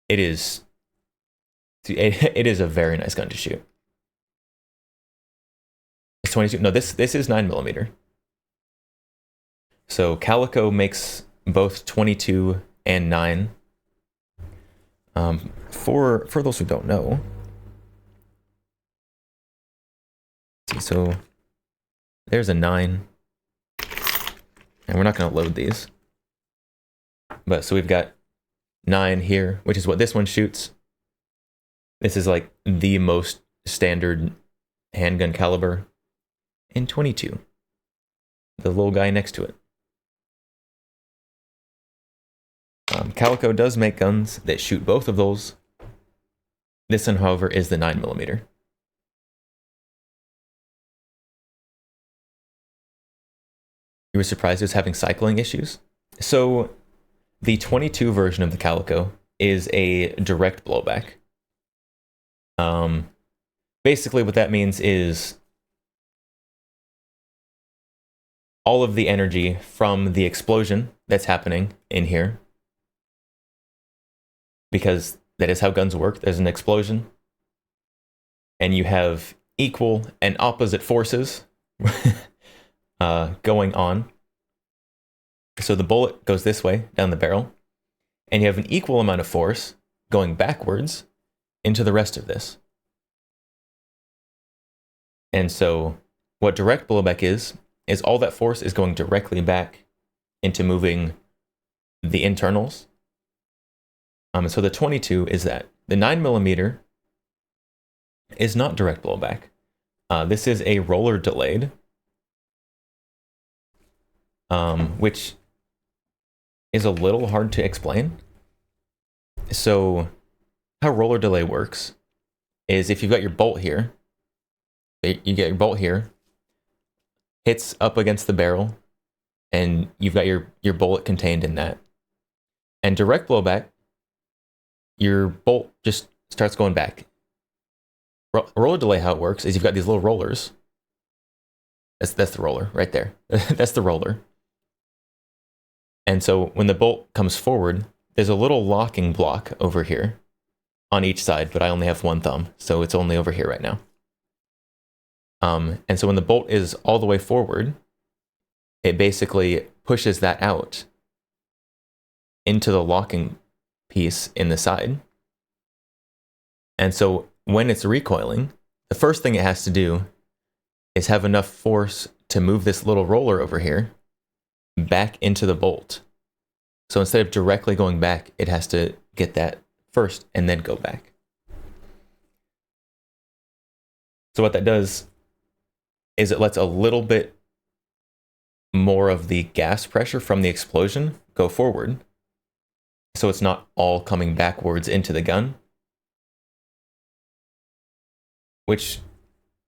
it is a very nice gun to shoot. It's 22. No, this is 9mm. So Calico makes both 22 and 9. For those who don't know, so there's a 9, and we're not going to load these. But so we've got 9 here, which is what this one shoots. This is like the most standard handgun caliber. And 22, the little guy next to it. Calico does make guns that shoot both of those. This one, however, is the 9mm. You were surprised it was having cycling issues? So the 22 version of the Calico is a direct blowback. Basically what that means is all of the energy from the explosion that's happening in here, because that is how guns work. There's an explosion, and you have equal and opposite forces going on. So the bullet goes this way down the barrel, and you have an equal amount of force going backwards into the rest of this. And so what direct blowback is all that force is going directly back into moving the internals. So the 22 is that. The 9mm is not direct blowback. This is a roller delayed, which is a little hard to explain. So how roller delay works is if you've got your bolt here, You get your bolt here, hits up against the barrel, and you've got your bullet contained in that. And direct blowback, your bolt just starts going back. Roller delay, how it works is you've got these little rollers. That's the roller right there. That's the roller. And so when the bolt comes forward, there's a little locking block over here on each side, but I only have one thumb, so it's only over here right now. And so when the bolt is all the way forward, it basically pushes that out into the locking piece in the side. And so when it's recoiling, the first thing it has to do is have enough force to move this little roller over here back into the bolt. So instead of directly going back, it has to get that first and then go back. So what that does is it lets a little bit more of the gas pressure from the explosion go forward. So it's not all coming backwards into the gun, which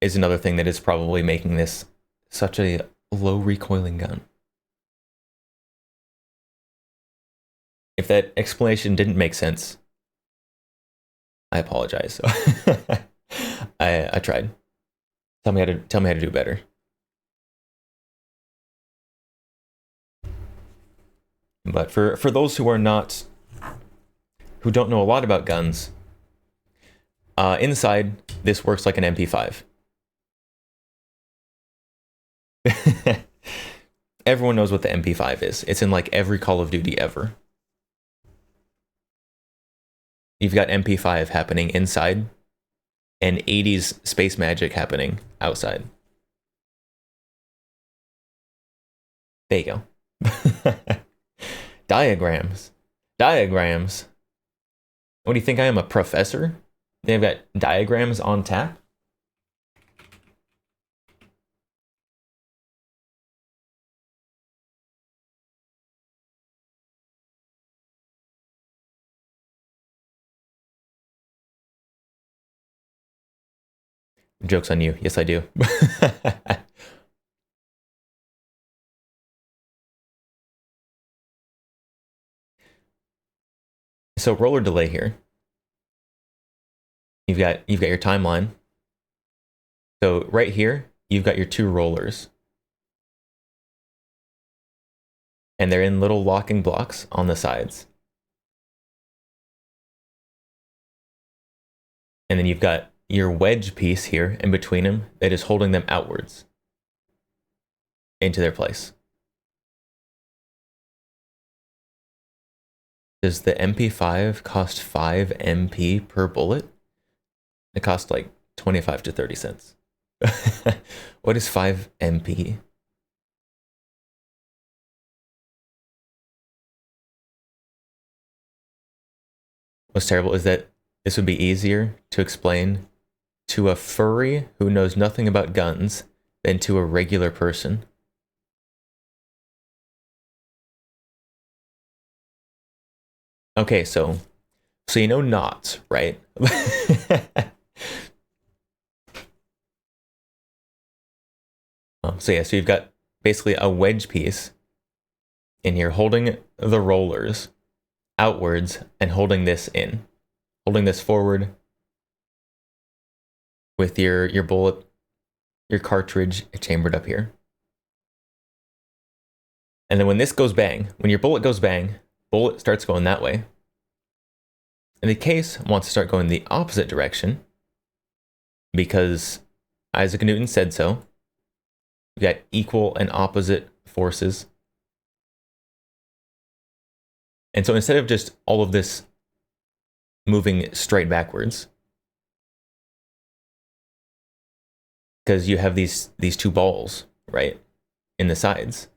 is another thing that is probably making this such a low recoiling gun. If that explanation didn't make sense, I apologize. I tried. Tell me how to do better. But for those who don't know a lot about guns, inside this works like an MP5. Everyone knows what the MP5 is. It's in like every Call of Duty ever. You've got MP5 happening inside and 80s space magic happening outside. There you go. Diagrams. What do you think I am, a professor? They've got diagrams on tap? Joke's on you. Yes, I do. So roller delay here. You've got your timeline. So right here, you've got your two rollers. And they're in little locking blocks on the sides. And then you've got your wedge piece here in between them that is holding them outwards into their place. Does the MP5 cost 5 MP per bullet? It costs like 25 to 30 cents. What is 5 MP? What's terrible is that this would be easier to explain to a furry who knows nothing about guns than to a regular person. Okay, so you know knots, right? So you've got basically a wedge piece in here holding the rollers outwards and holding this in, holding this forward with your bullet, your cartridge chambered up here. And then when this goes bang, when your bullet goes bang, bullet starts going that way. And the case wants to start going the opposite direction because Isaac Newton said so. We've got equal and opposite forces. And so instead of just all of this moving straight backwards, because you have these two balls, right, in the sides.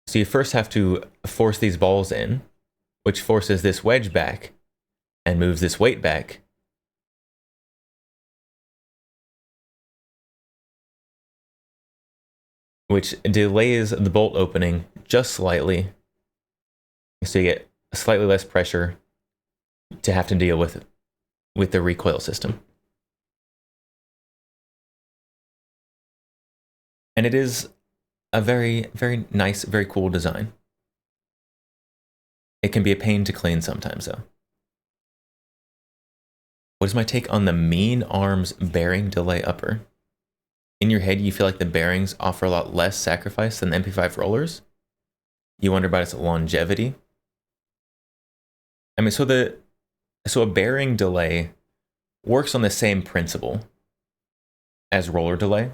So you first have to force these balls in, which forces this wedge back and moves this weight back. Which delays the bolt opening just slightly. So you get slightly less pressure to have to deal with the recoil system. And it is a very, very nice, very cool design. It can be a pain to clean sometimes, though. What is my take on the Mean Arms bearing delay upper? In your head, you feel like the bearings offer a lot less sacrifice than the MP5 rollers. You wonder about its longevity. I mean, so a bearing delay works on the same principle as roller delay.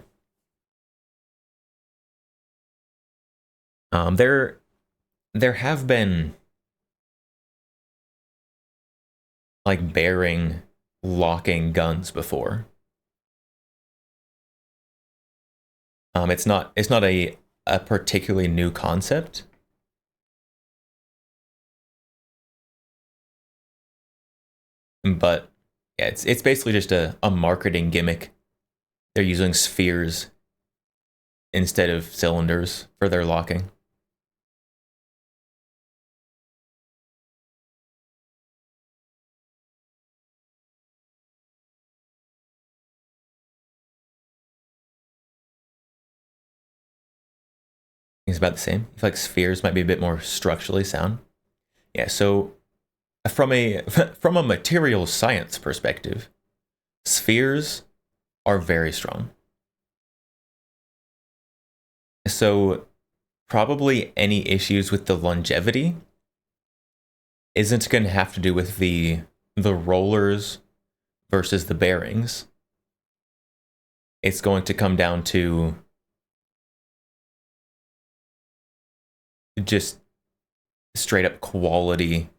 There have been like bearing locking guns before. It's not a particularly new concept. But yeah, it's basically just a marketing gimmick. They're using spheres instead of cylinders for their locking. It's about the same. I feel like spheres might be a bit more structurally sound. Yeah, so from a from a material science perspective, spheres are very strong. So probably any issues with the longevity isn't going to have to do with the rollers versus the bearings. It's going to come down to just straight up quality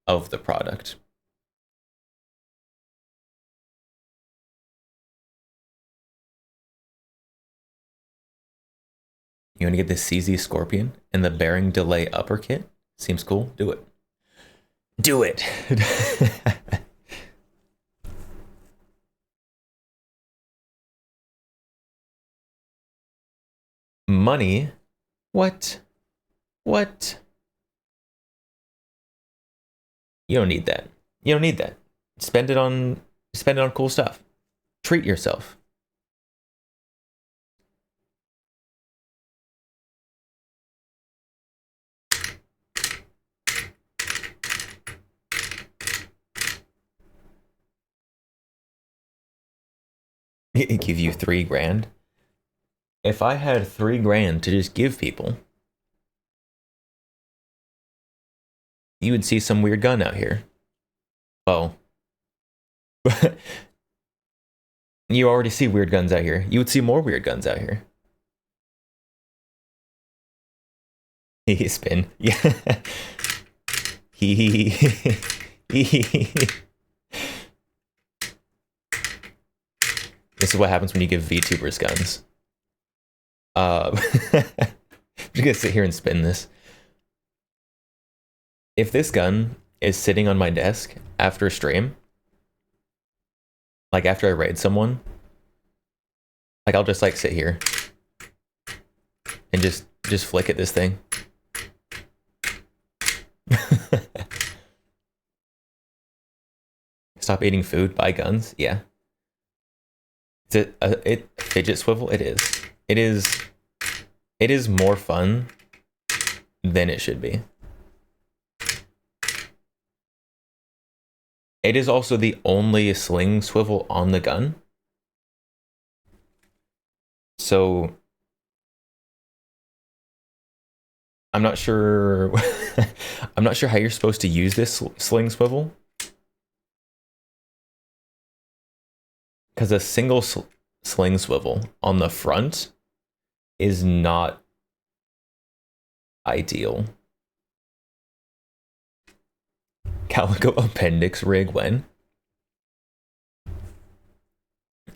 of the product. You want to get the CZ Scorpion and the bearing delay upper kit? Seems cool. Do it. Do it. Money? What? What? You don't need that. You don't need that. Spend it on cool stuff. Treat yourself. It give you $3,000. If I had $3,000 to just give people, you would see some weird gun out here. Well, you already see weird guns out here. You would see more weird guns out here. He spin. Yeah. He. This is what happens when you give VTubers guns. I'm just gonna sit here and spin this. If this gun is sitting on my desk after a stream, like after I raid someone, like I'll just like sit here and just flick at this thing. Stop eating food, buy guns. Yeah. Is it fidget swivel? It is. It is more fun than it should be. It is also the only sling swivel on the gun. So I'm not sure I'm not sure how you're supposed to use this sling swivel. Because a single sling swivel on the front is not ideal. Calico appendix rig when?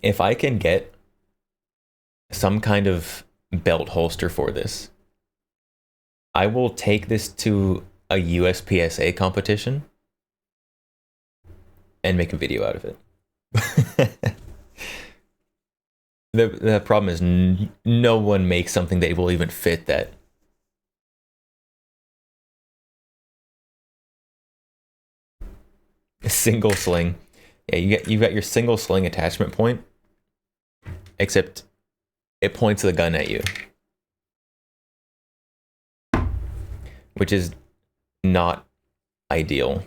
If I can get some kind of belt holster for this, I will take this to a USPSA competition and make a video out of it. The problem is no one makes something that will even fit that. A single sling. Yeah, you got your single sling attachment point. Except it points the gun at you, which is not ideal.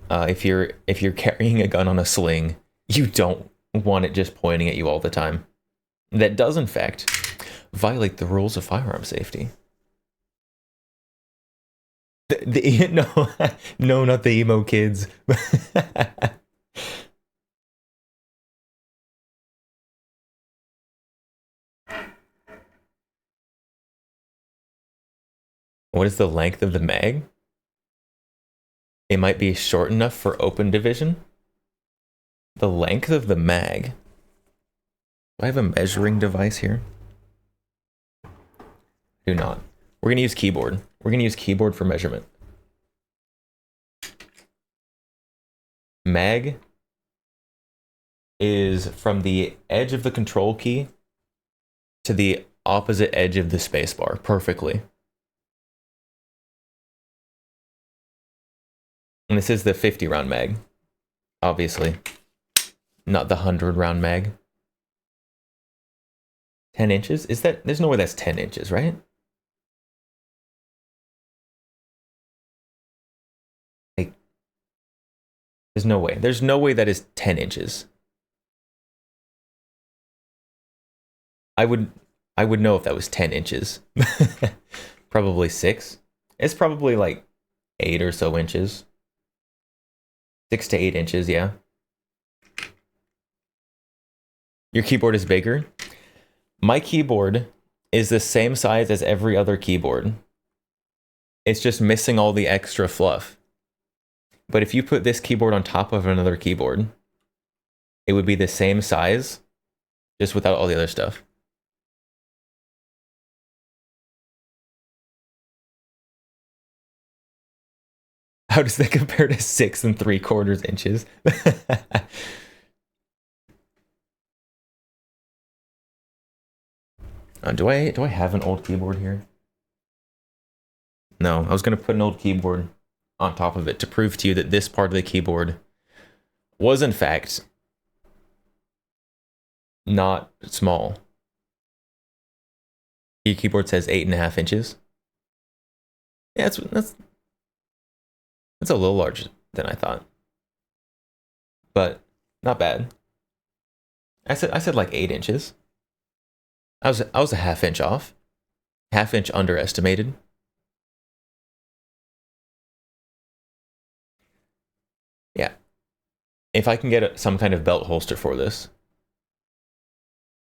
If you're carrying a gun on a sling, you don't want it just pointing at you all the time. That does, in fact, violate the rules of firearm safety. No, no, not the emo kids. What is the length of the mag? It might be short enough for open division. The length of the mag. Do I have a measuring device here? Do not. We're gonna use keyboard. We're gonna use keyboard for measurement. Mag is from the edge of the control key to the opposite edge of the spacebar perfectly. And this is the 50 round mag, obviously, not the 100 round mag. 10 inches? Is that, there's no way that's 10 inches, right? Like, there's no way. There's no way that is 10 inches. I would know if that was 10 inches. Probably 6. It's probably like 8 or so inches. 6 to 8 inches, yeah. Your keyboard is bigger. My keyboard is the same size as every other keyboard. It's just missing all the extra fluff. But if you put this keyboard on top of another keyboard, it would be the same size, just without all the other stuff. How does that compare to 6 3/4 inches? Do I have an old keyboard here? No, I was gonna put an old keyboard on top of it to prove to you that this part of the keyboard was in fact not small. Your keyboard says 8.5 inches. Yeah, that's a little larger than I thought, but not bad. I said like 8 inches. I was a half inch off, half inch underestimated. Yeah, if I can get some kind of belt holster for this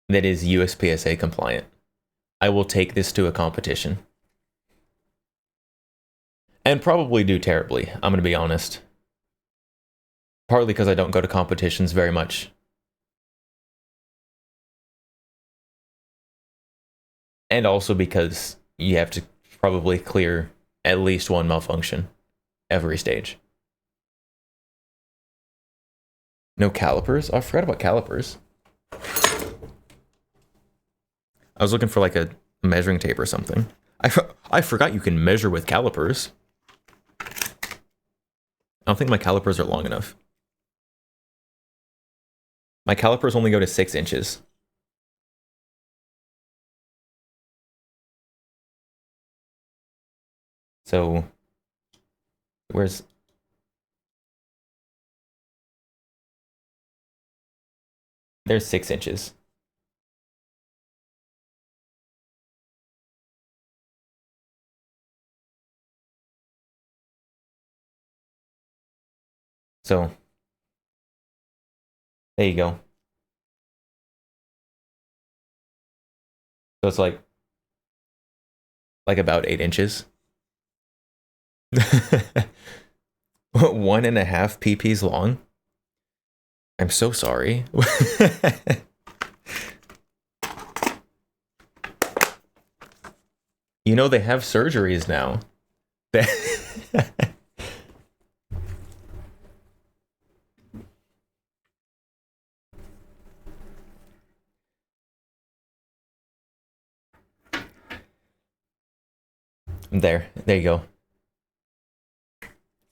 that is USPSA compliant, I will take this to a competition. And probably do terribly, I'm going to be honest. Partly because I don't go to competitions very much. And also because you have to probably clear at least one malfunction every stage. No calipers? Oh, I forgot about calipers. I was looking for like a measuring tape or something. I forgot you can measure with calipers. I don't think my calipers are long enough. My calipers only go to 6 inches. So, there's 6 inches. So, there you go. So it's like about 8 inches. 1.5 pp's long. I'm so sorry. You know, they have surgeries now. There you go.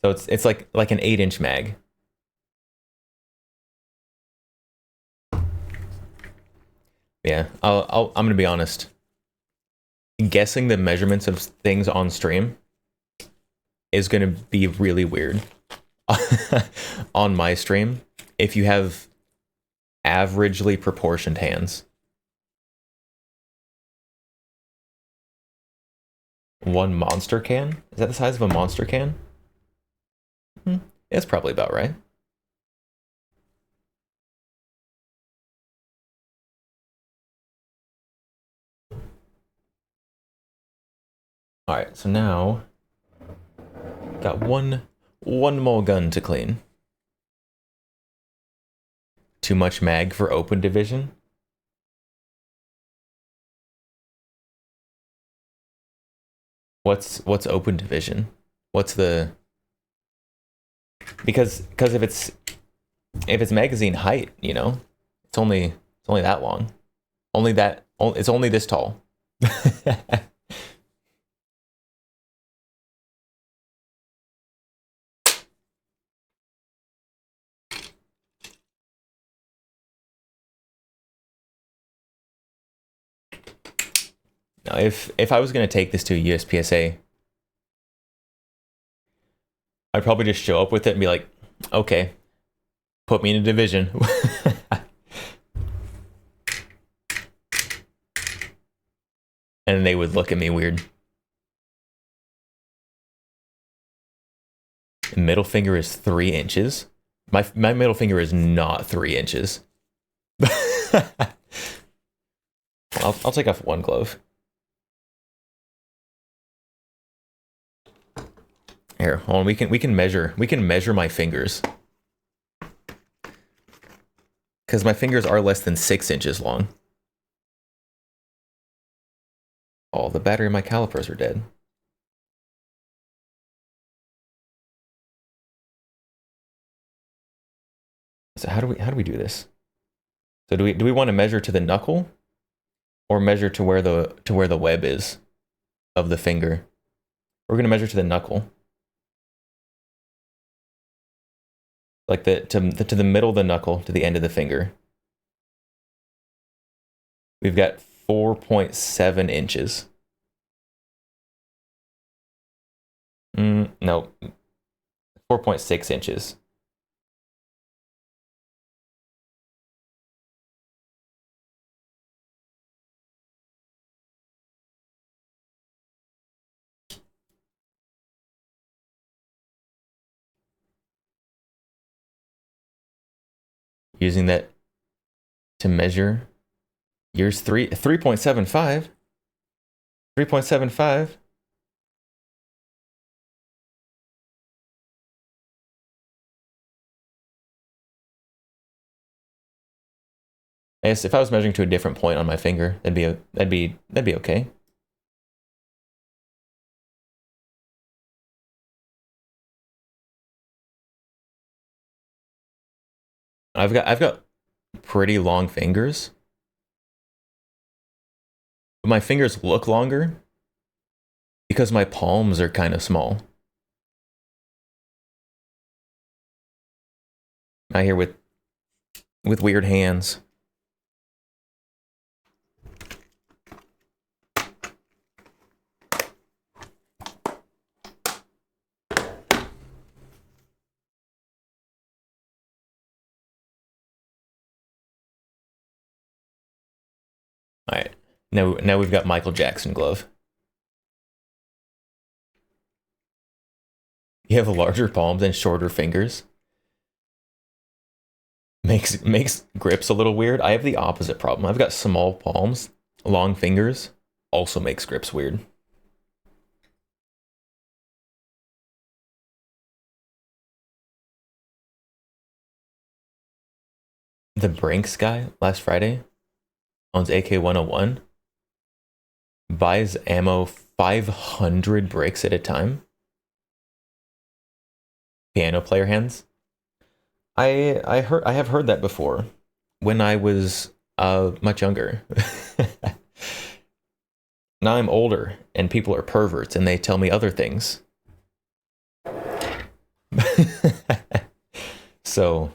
So it's like an 8-inch mag. Yeah, I'm gonna be honest. Guessing the measurements of things on stream is gonna be really weird on my stream if you have averagely proportioned hands. One monster can? Is that the size of a monster can? It's probably about right. All right, so now got one more gun to clean. Too much mag for open division. What's open division? What's the because if it's magazine height, you know, it's only that long. It's only this tall. Now, if I was gonna take this to USPSA, I'd probably just show up with it and be like, okay, put me in a division. And they would look at me weird. Middle finger is 3 inches. My middle finger is not 3 inches. I'll take off one glove. Here, hold on. We can measure my fingers. Because my fingers are less than 6 inches long. Oh, the battery in my calipers are dead. So how do we do this? So do we want to measure to the knuckle, or measure to where the web is of the finger? We're gonna measure to the knuckle, like to the middle of the knuckle to the end of the finger. We've got 4.7 inches. No, 4.6 inches. Using that to measure. Yours 3.75. 3.75. I guess if I was measuring to a different point on my finger, that'd be okay. I've got pretty long fingers. But my fingers look longer because my palms are kind of small. I hear with weird hands. All right. Now we've got Michael Jackson glove. You have larger palms and shorter fingers. Makes grips a little weird. I have the opposite problem. I've got small palms, long fingers, also makes grips weird. The Brinks guy last Friday owns AK-101, buys ammo 500 bricks at a time. Piano player hands. I have heard that before when I was much younger. Now I'm older and people are perverts and they tell me other things. So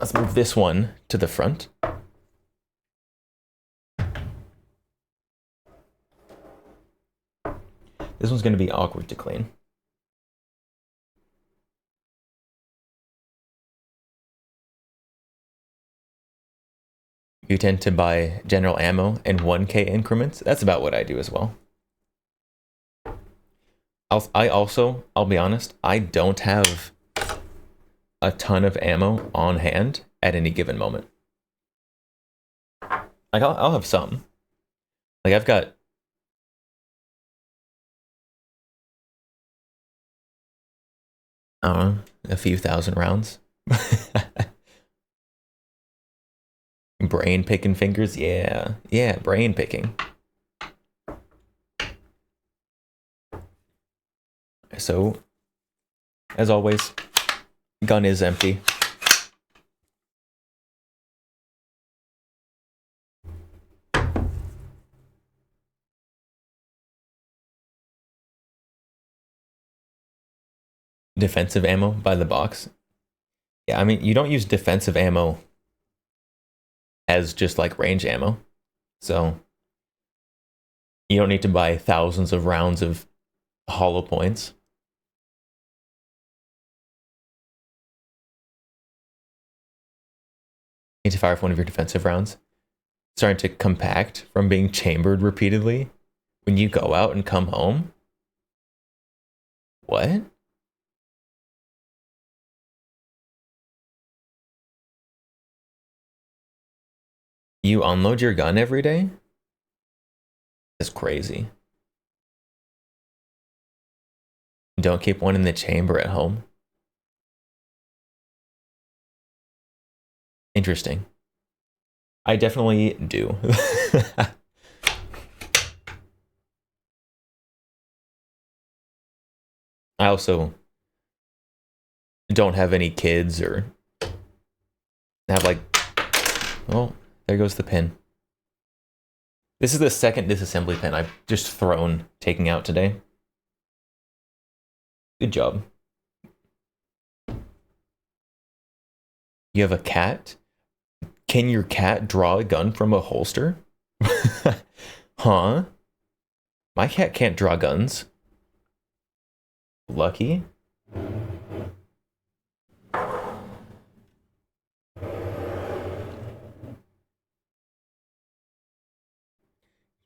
Let's move this one to the front. This one's going to be awkward to clean. You tend to buy general ammo in 1K increments. That's about what I do as well. I'll be honest, I don't have a ton of ammo on hand at any given moment. Like, I'll have some. Like, I've got... I don't know, a few thousand rounds. Brain picking fingers? Yeah. Yeah, brain picking. So, as always, gun is empty. Defensive ammo by the box. Yeah, I mean, you don't use defensive ammo as just like range ammo. So you don't need to buy thousands of rounds of hollow points. You need to fire off one of your defensive rounds. Starting to compact from being chambered repeatedly when you go out and come home. What? You unload your gun every day? That's crazy. Don't keep one in the chamber at home. Interesting. I definitely do. I also don't have any kids or have like, oh, there goes the pin. This is the second disassembly pin I've just thrown taking out today. Good job. You have a cat? Can your cat draw a gun from a holster? Huh? My cat can't draw guns. Lucky.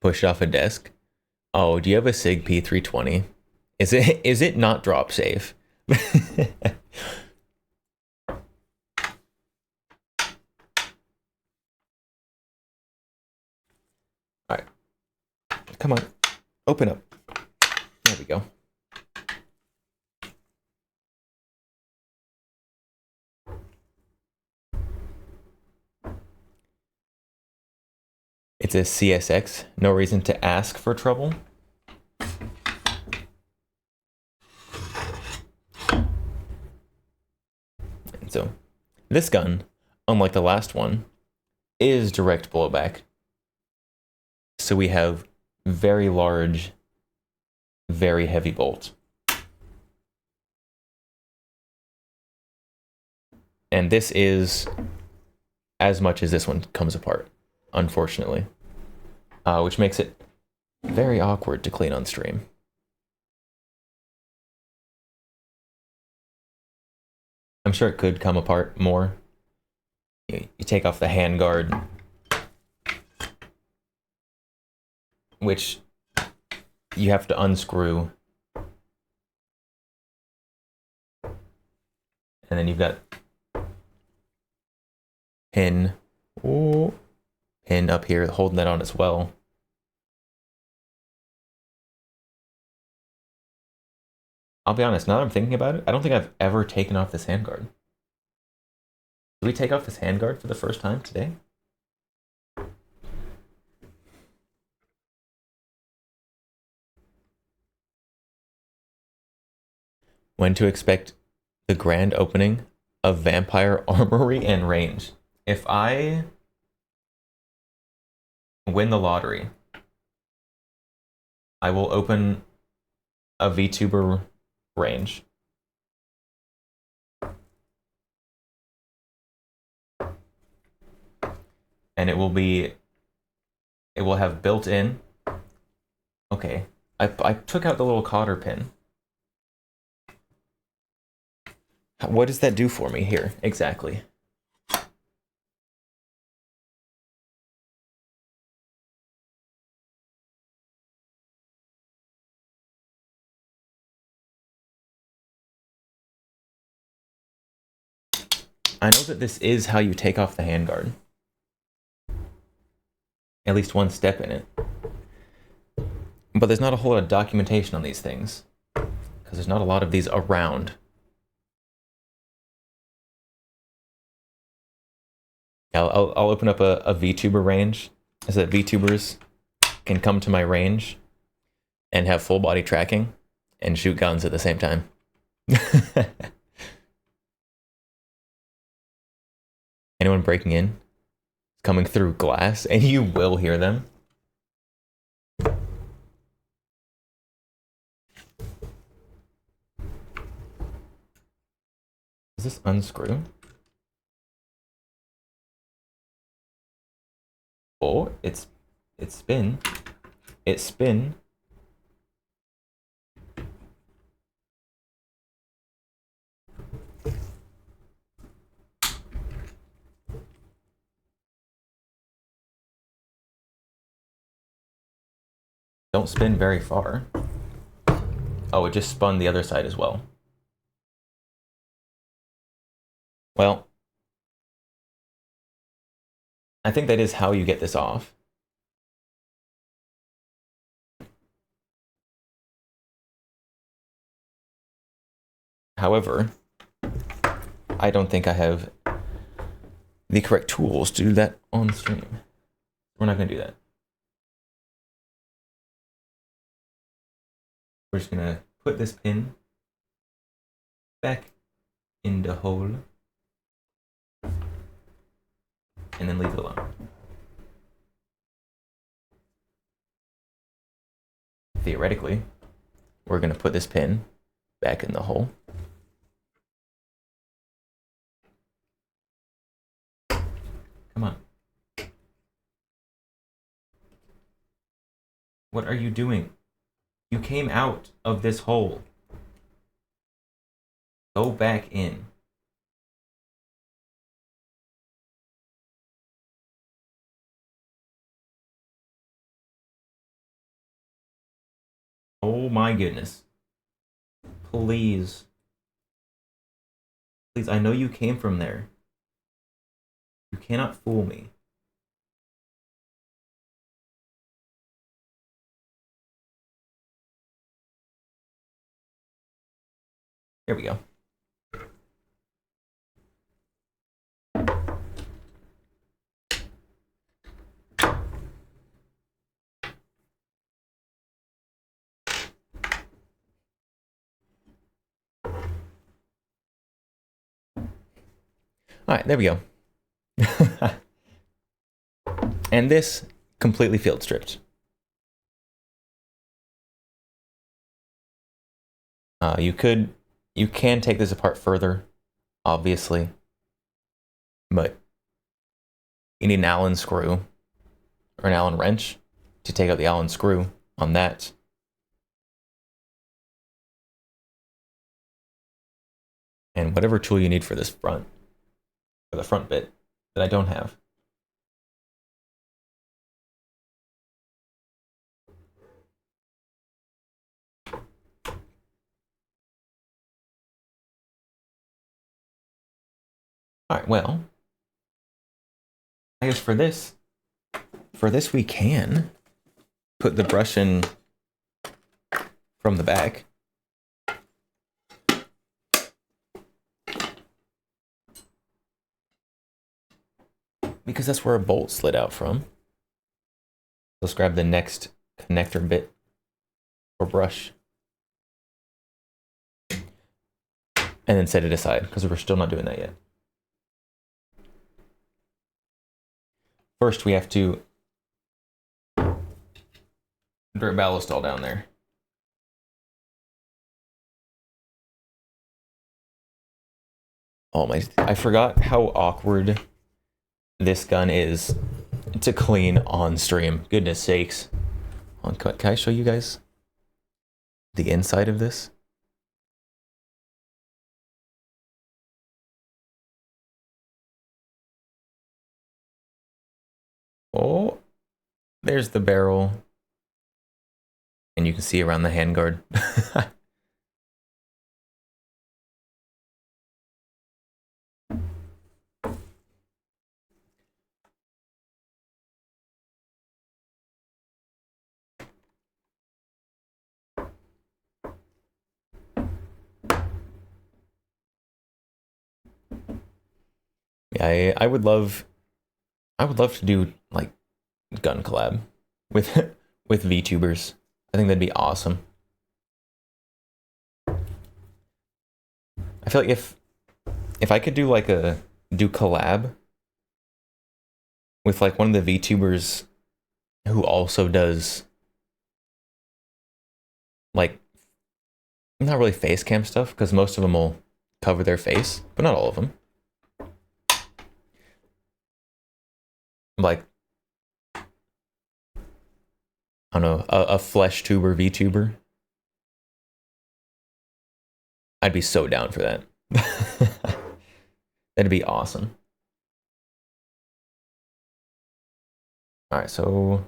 Pushed off a desk. Oh, do you have a SIG P320? Is it not drop safe? All right. Come on. Open up. There we go. It's a CSX. No reason to ask for trouble. And so, this gun, unlike the last one, is direct blowback. So we have very large, very heavy bolts. And this is as much as this one comes apart, unfortunately. Which makes it very awkward to clean on stream. I'm sure it could come apart more. You take off the handguard, which you have to unscrew. And then you've got pin. Ooh. Pin up here holding that on as well. I'll be honest, now that I'm thinking about it, I don't think I've ever taken off this handguard. Did we take off this handguard for the first time today? When to expect the grand opening of Vampire Armory and Range. If I win the lottery, I will open a VTuber range. and it will have built in. Okay, I took out the little cotter pin. What does that do for me here exactly? I know that this is how you take off the handguard. At least one step in it. But there's not a whole lot of documentation on these things, because there's not a lot of these around. I'll open up a VTuber range, so that VTubers can come to my range and have full body tracking and shoot guns at the same time. Anyone breaking in, coming through glass, and you will hear them. Does this unscrew? Oh, it's spin. It's spin. Don't spin very far. Oh, it just spun the other side as well. Well, I think that is how you get this off. However, I don't think I have the correct tools to do that on stream. We're not going to do that. We're just going to put this pin back in the hole and then leave it alone. Theoretically, we're going to put this pin back in the hole. Come on. What are you doing? You came out of this hole. Go back in. Oh my goodness. Please. Please, I know you came from there. You cannot fool me. Here we go. All right, there we go. And this completely field stripped. You can take this apart further, obviously, but you need an Allen screw or an Allen wrench to take out the Allen screw on that. And whatever tool you need for this front, for the front bit that I don't have. All right, well, I guess for this we can put the brush in from the back. Because that's where a bolt slid out from. Let's grab the next connector bit or brush. And then set it aside, because we're still not doing that yet. First, we have to dirt ballast all down there. Oh my, I forgot how awkward this gun is to clean on stream. Goodness sakes. Can I show you guys the inside of this? Oh, there's the barrel. And you can see around the handguard. Yeah, I would love to do like gun collab with with VTubers. I think that'd be awesome. I feel like if I could do like do collab with like one of the VTubers who also does like not really face cam stuff, because most of them will cover their face, but not all of them. Like, I don't know, a flesh tuber VTuber. I'd be so down for that. That'd be awesome. All right, so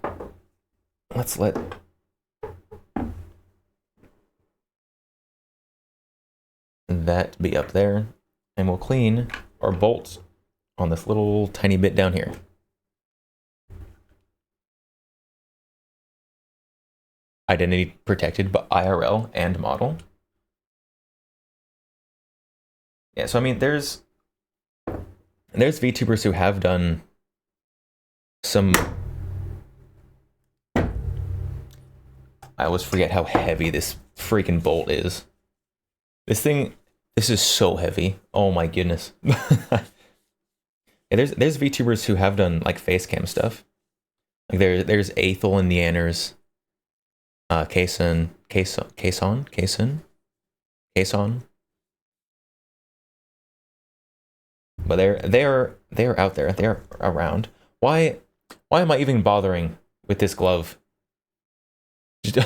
let's let that be up there, and we'll clean our bolts on this little tiny bit down here. Identity protected, but IRL and model. Yeah, so I mean, there's VTubers who have done some. I always forget how heavy this freaking bolt is. This is so heavy. Oh my goodness. Yeah, there's VTubers who have done like face cam stuff. Like there's Aethel and Neanners. Kason. But they're out there. They're around. Why am I even bothering with this glove? Just,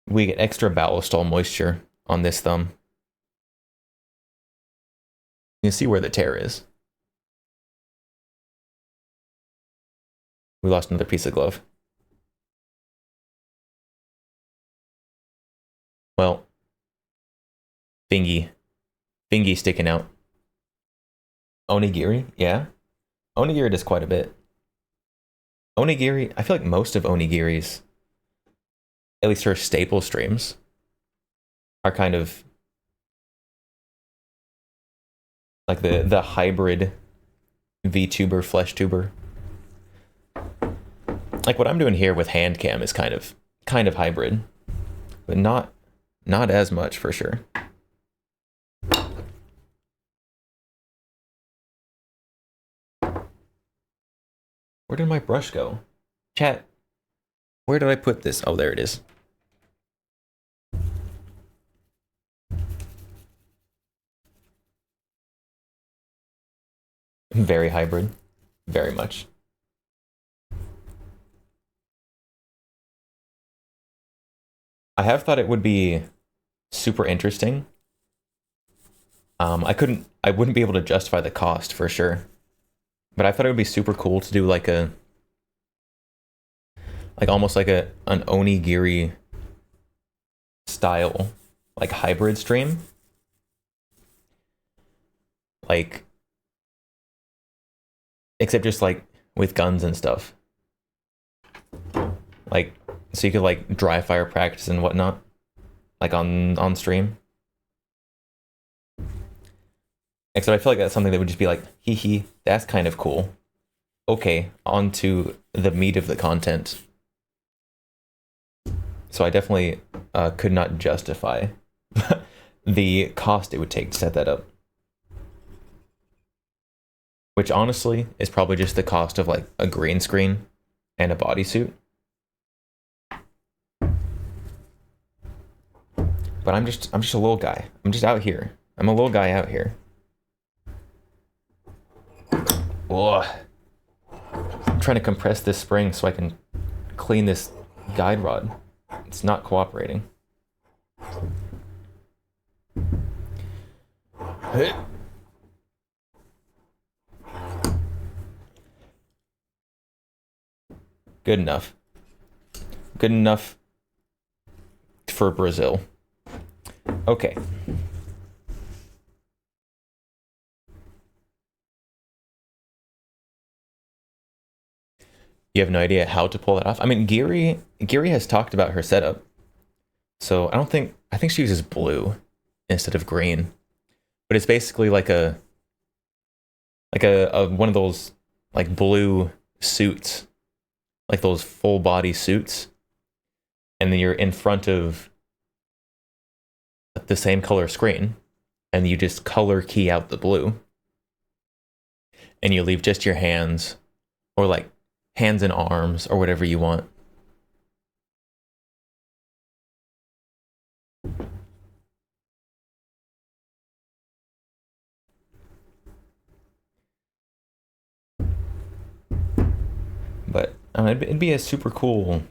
we get extra Ballistol moisture on this thumb. You can see where the tear is. We lost another piece of glove. Well, Bingy sticking out. Onigiri, yeah. Onigiri does quite a bit. Onigiri, I feel like most of Onigiri's, at least her staple streams, are kind of like the hybrid VTuber, flesh tuber. Like what I'm doing here with hand cam is kind of hybrid, but not as much for sure. Where did my brush go? Chat, where did I put this? Oh, there it is. Very hybrid, very much. I have thought it would be super interesting. I wouldn't be able to justify the cost for sure. But I thought it would be super cool to do like almost like an onigiri style like hybrid stream. Like except just like with guns and stuff. Like so you could like dry fire practice and whatnot. Like on stream. Except I feel like that's something that would just be like, hee hee, that's kind of cool. Okay, on to the meat of the content. So I definitely could not justify the cost it would take to set that up. Which honestly is probably just the cost of like a green screen and a bodysuit. But I'm just a little guy. I'm just out here. I'm a little guy out here. Oh, I'm trying to compress this spring so I can clean this guide rod. It's not cooperating. Good enough. Good enough for Brazil. Okay. You have no idea how to pull that off? I mean, Giri has talked about her setup. So I think she uses blue instead of green. But it's basically like a one of those like blue suits, like those full body suits. And then you're in front of the same color screen and you just color key out the blue. And you leave just your hands or like hands and arms or whatever you want. But I mean, it'd be a super cool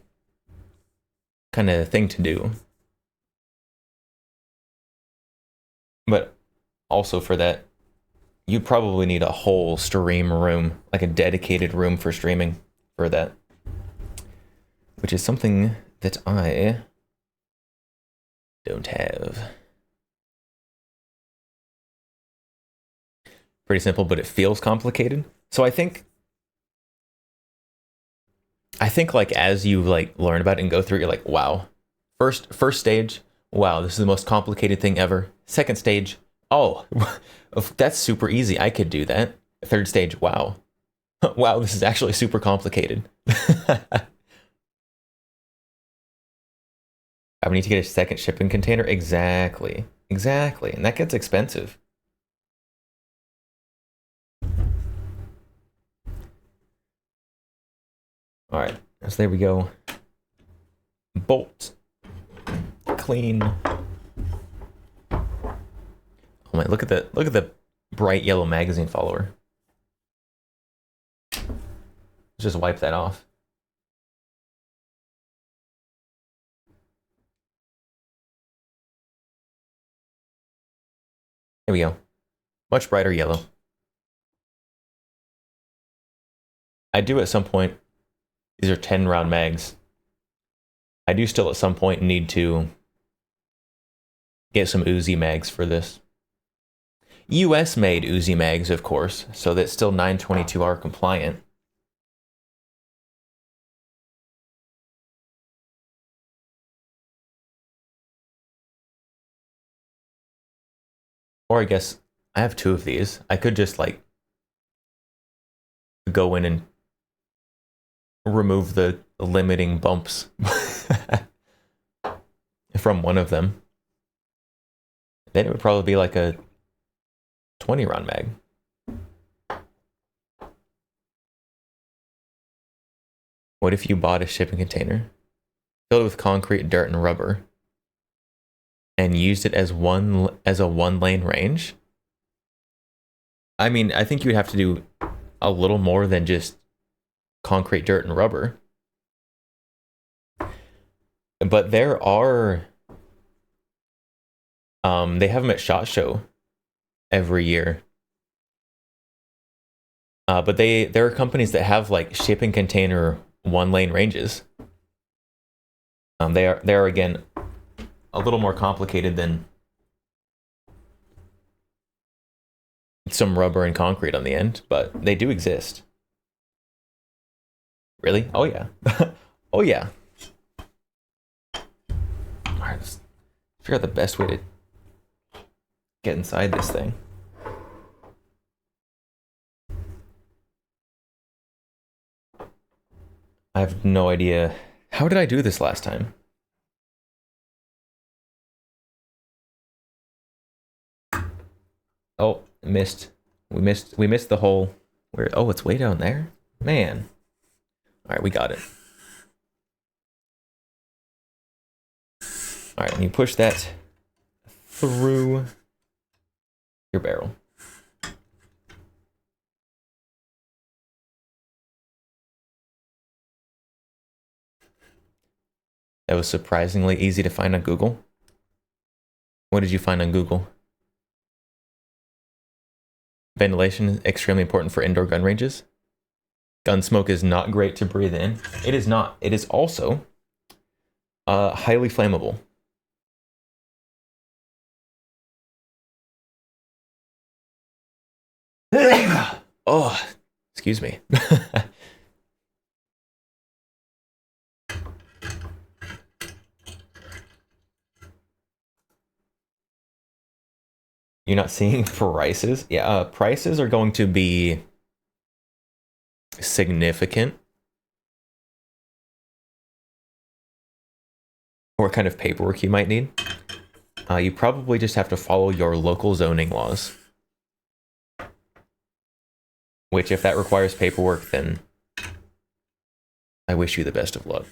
kind of thing to do. But also for that, you'd probably need a whole stream room, like a dedicated room for streaming for that. Which is something that I don't have. Pretty simple, but it feels complicated. So I think like as you like learn about it and go through it, you're like, wow. First stage, wow, this is the most complicated thing ever. Second stage, oh, that's super easy. I could do that. Third stage, wow. Wow, this is actually super complicated. I need to get a second shipping container. Exactly. Exactly. And that gets expensive. All right. So there we go. Bolt. Clean. Oh my, look at the bright yellow magazine follower. Let's just wipe that off. There we go. Much brighter yellow. I do at some point, these are 10 round mags. I do still at some point need to get some Uzi mags for this. US made Uzi mags, of course, so that's still 922R compliant. Or I guess I have two of these. I could just like go in and remove the limiting bumps from one of them. Then it would probably be like a 20 round mag. What if you bought a shipping container filled with concrete, dirt, and rubber and used it as a one lane range? I mean, I think you'd have to do a little more than just concrete, dirt, and rubber. But there are they have them at SHOT Show every year. But there are companies that have like shipping container one lane ranges. They are again a little more complicated than some rubber and concrete on the end, but they do exist. Really? Oh yeah. Oh yeah. Alright, let's figure out the best way to get inside this thing. I have no idea. How did I do this last time? Oh, missed. We missed the hole. Where? Oh, it's way down there? Man. All right, we got it. All right, and you push that through your barrel. that was surprisingly easy to find on Google. What did you find on Google? Ventilation is extremely important for indoor gun ranges. Gun smoke is not great to breathe in. It is not. It is also highly flammable. Oh, excuse me. You're not seeing prices? Yeah, prices are going to be significant. What kind of paperwork you might need? You probably just have to follow your local zoning laws. Which, if that requires paperwork, then I wish you the best of luck.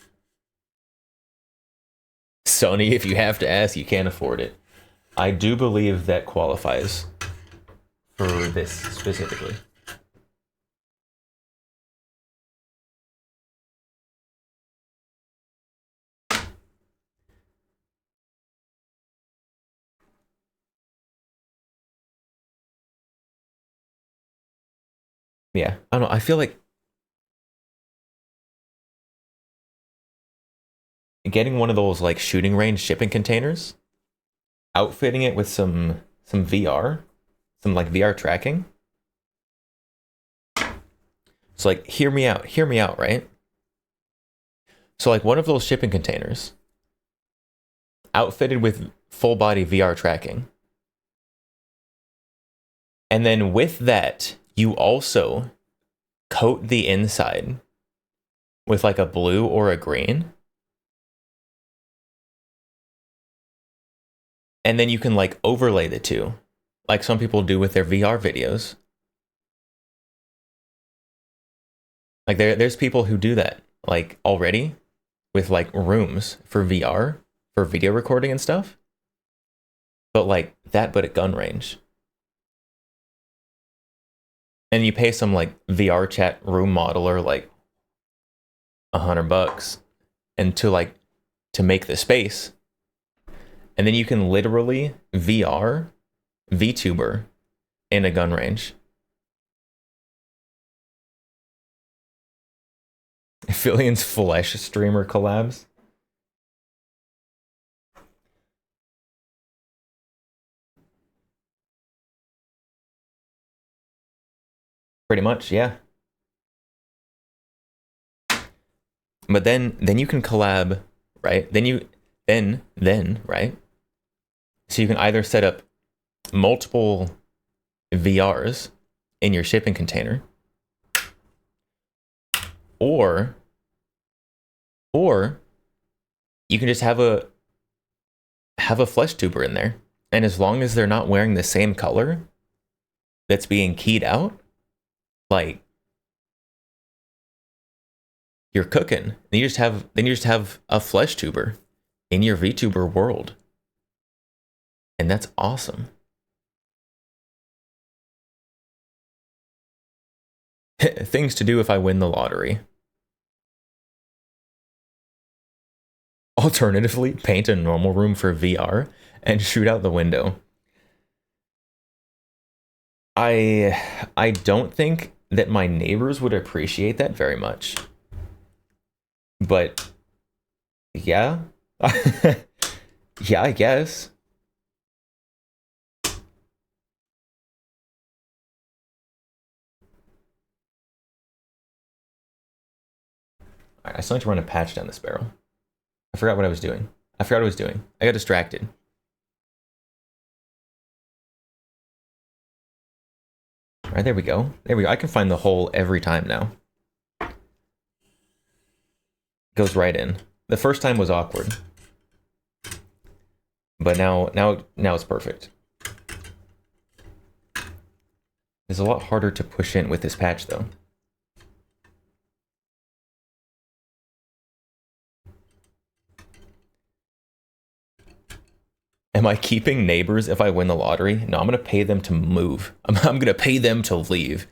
Sony, if you have to ask, you can't afford it. I do believe that qualifies for this specifically. Yeah, I don't know. I feel like getting one of those like shooting range shipping containers, outfitting it with some VR, some like VR tracking. So like, hear me out, right? So like one of those shipping containers, outfitted with full body VR tracking. And then with that, you also coat the inside with like a blue or a green. And then you can like overlay the two, like some people do with their VR videos. Like there's people who do that like already with like rooms for VR, for video recording and stuff. But like that, but at gun range. And you pay some like VR chat room modeler like $100 and to make the space. And then you can literally VR VTuber in a gun range. Fillion's Flesh streamer collabs. Pretty much, yeah. But then you can collab, right? Then, right? So you can either set up multiple VRs in your shipping container, or you can just have a flesh tuber in there. And as long as they're not wearing the same color that's being keyed out, like you're cooking. Then you just have a flesh tuber in your VTuber world. And that's awesome. Things to do if I win the lottery. Alternatively, paint a normal room for VR and shoot out the window. I don't think that my neighbors would appreciate that very much. But yeah. Yeah, I guess. I still need to run a patch down this barrel. I forgot what I was doing. I got distracted. All right, there we go. I can find the hole every time now. Goes right in. The first time was awkward. But now it's perfect. It's a lot harder to push in with this patch though. Am I keeping neighbors if I win the lottery? No, I'm going to pay them to move. I'm going to pay them to leave.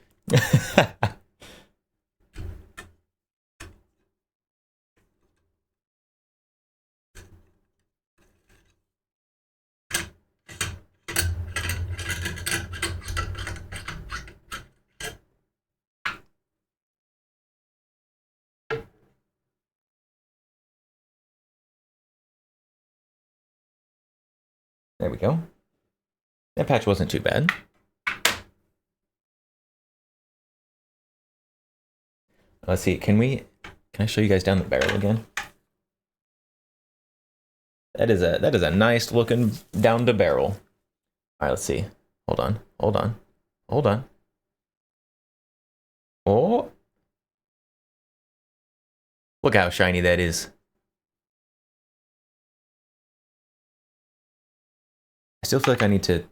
There we go. That patch wasn't too bad. Let's see, can I show you guys down the barrel again? That is a nice looking down the barrel. All right, let's see. Hold on. Oh. Look how shiny that is. I still feel like I need to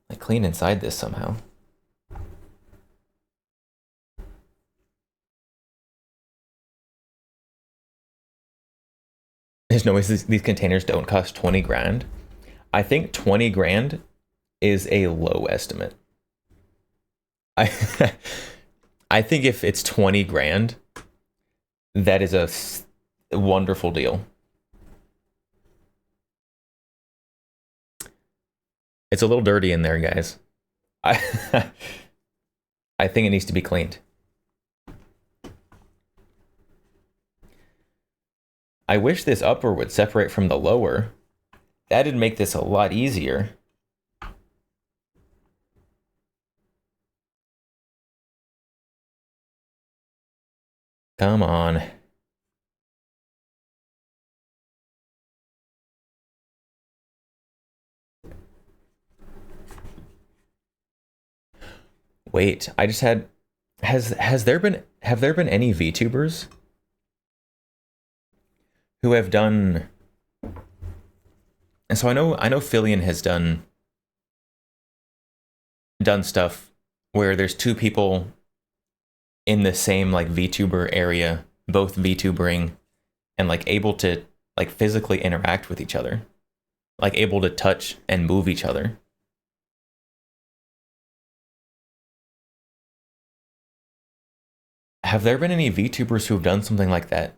like clean inside this somehow. There's no way these containers don't cost 20 grand. I think 20 grand is a low estimate. I I think if it's 20 grand, that is a wonderful deal. It's a little dirty in there, guys. I think it needs to be cleaned. I wish this upper would separate from the lower. That'd make this a lot easier. Come on. Wait, I just had have there been any VTubers who have done, and so I know Filion has done stuff where there's two people in the same like VTuber area, both VTubering and like able to like physically interact with each other, like able to touch and move each other. Have there been any VTubers who've done something like that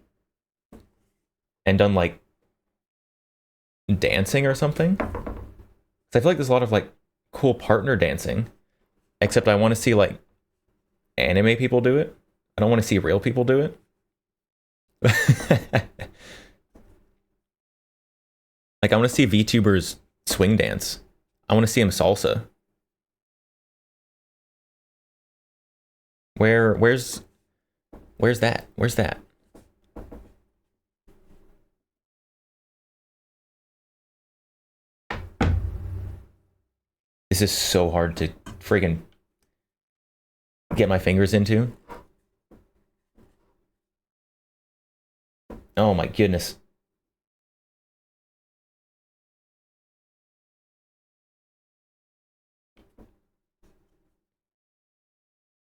and done like dancing or something? 'Cause I feel like there's a lot of like cool partner dancing, except I want to see like anime people do it. I don't want to see real people do it. Like I want to see VTubers swing dance. I want to see them salsa. Where's that? Where's that? This is so hard to freaking get my fingers into. Oh my goodness.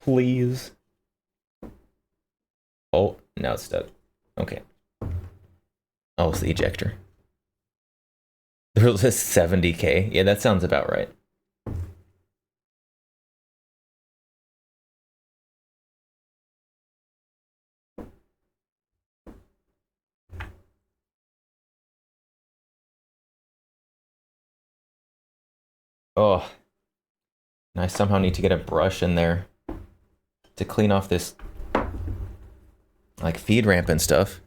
Please. Oh, now it's stuck. Okay. Oh, it's the ejector. There's a 70K. Yeah, that sounds about right. Oh, and I somehow need to get a brush in there to clean off this like feed ramp and stuff.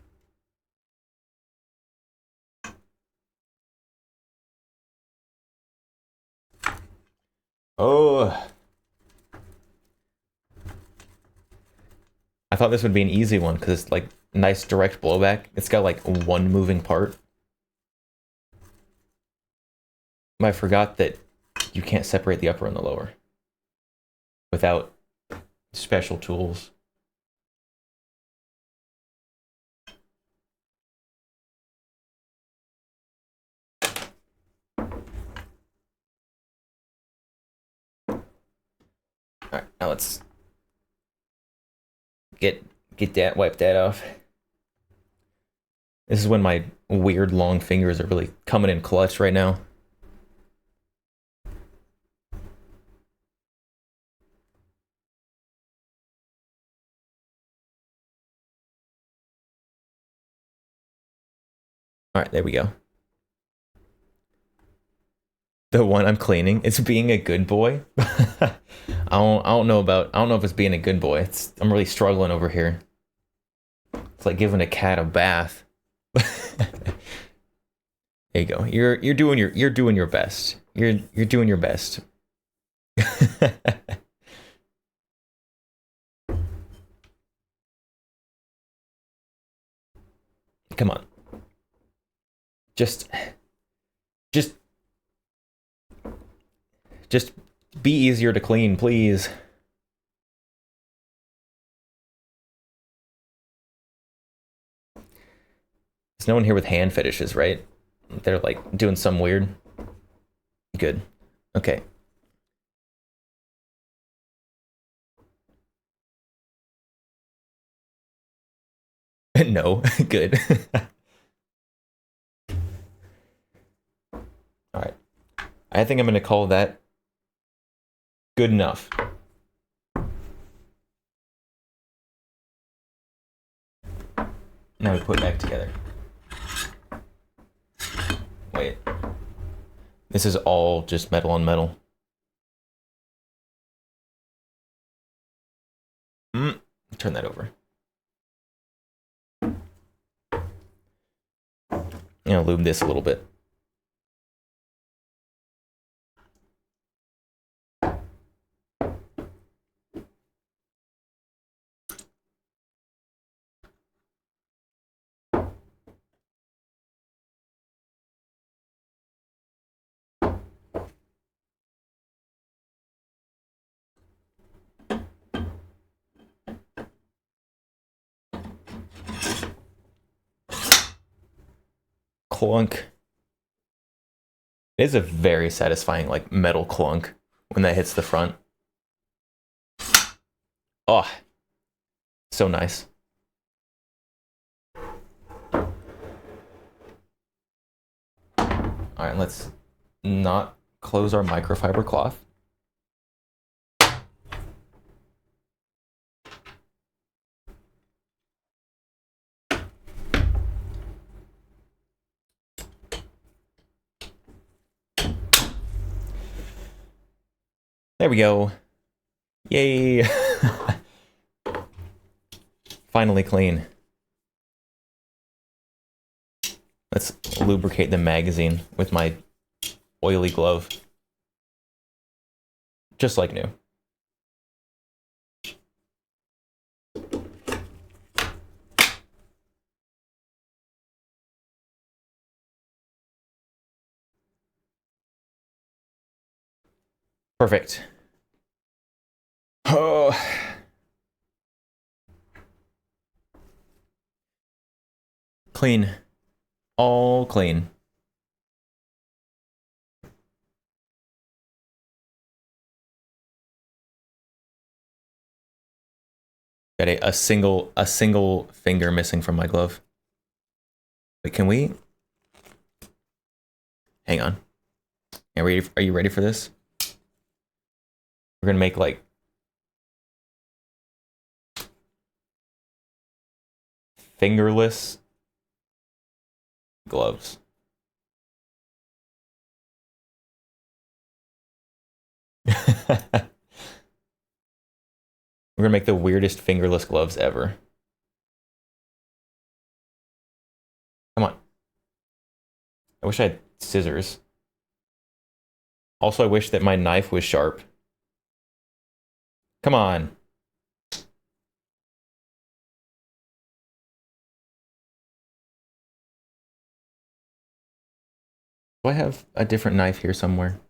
Oh, I thought this would be an easy one because it's like nice direct blowback. It's got like one moving part. But I forgot that you can't separate the upper and the lower without special tools. All right, now let's get that, wipe that off. This is when my weird long fingers are really coming in clutch right now. All right, there we go. The one I'm cleaning, it's being a good boy. I don't know if it's being a good boy. I'm really struggling over here. It's like giving a cat a bath. There you go. You're doing your best. You're doing your best. Come on. Just just just be easier to clean, please. There's no one here with hand fetishes, right? They're like doing some weird. Good. Okay. No. Good. All right. I think I'm going to call that good enough. Now we put it back together. Wait. This is all just metal on metal. Turn that over. Lube this a little bit. Clunk. It is a very satisfying, like, metal clunk when that hits the front. Oh, so nice. All right, let's not close our microfiber cloth. There we go. Yay. Finally clean. Let's lubricate the magazine with my oily glove. Just like new. Perfect. Oh. Clean. All clean. Got a single finger missing from my glove. Wait, can we? Hang on. Are you ready for this? We're gonna make like fingerless gloves. We're gonna make the weirdest fingerless gloves ever. Come on. I wish I had scissors. Also, I wish that my knife was sharp. Come on. Do I have a different knife here somewhere?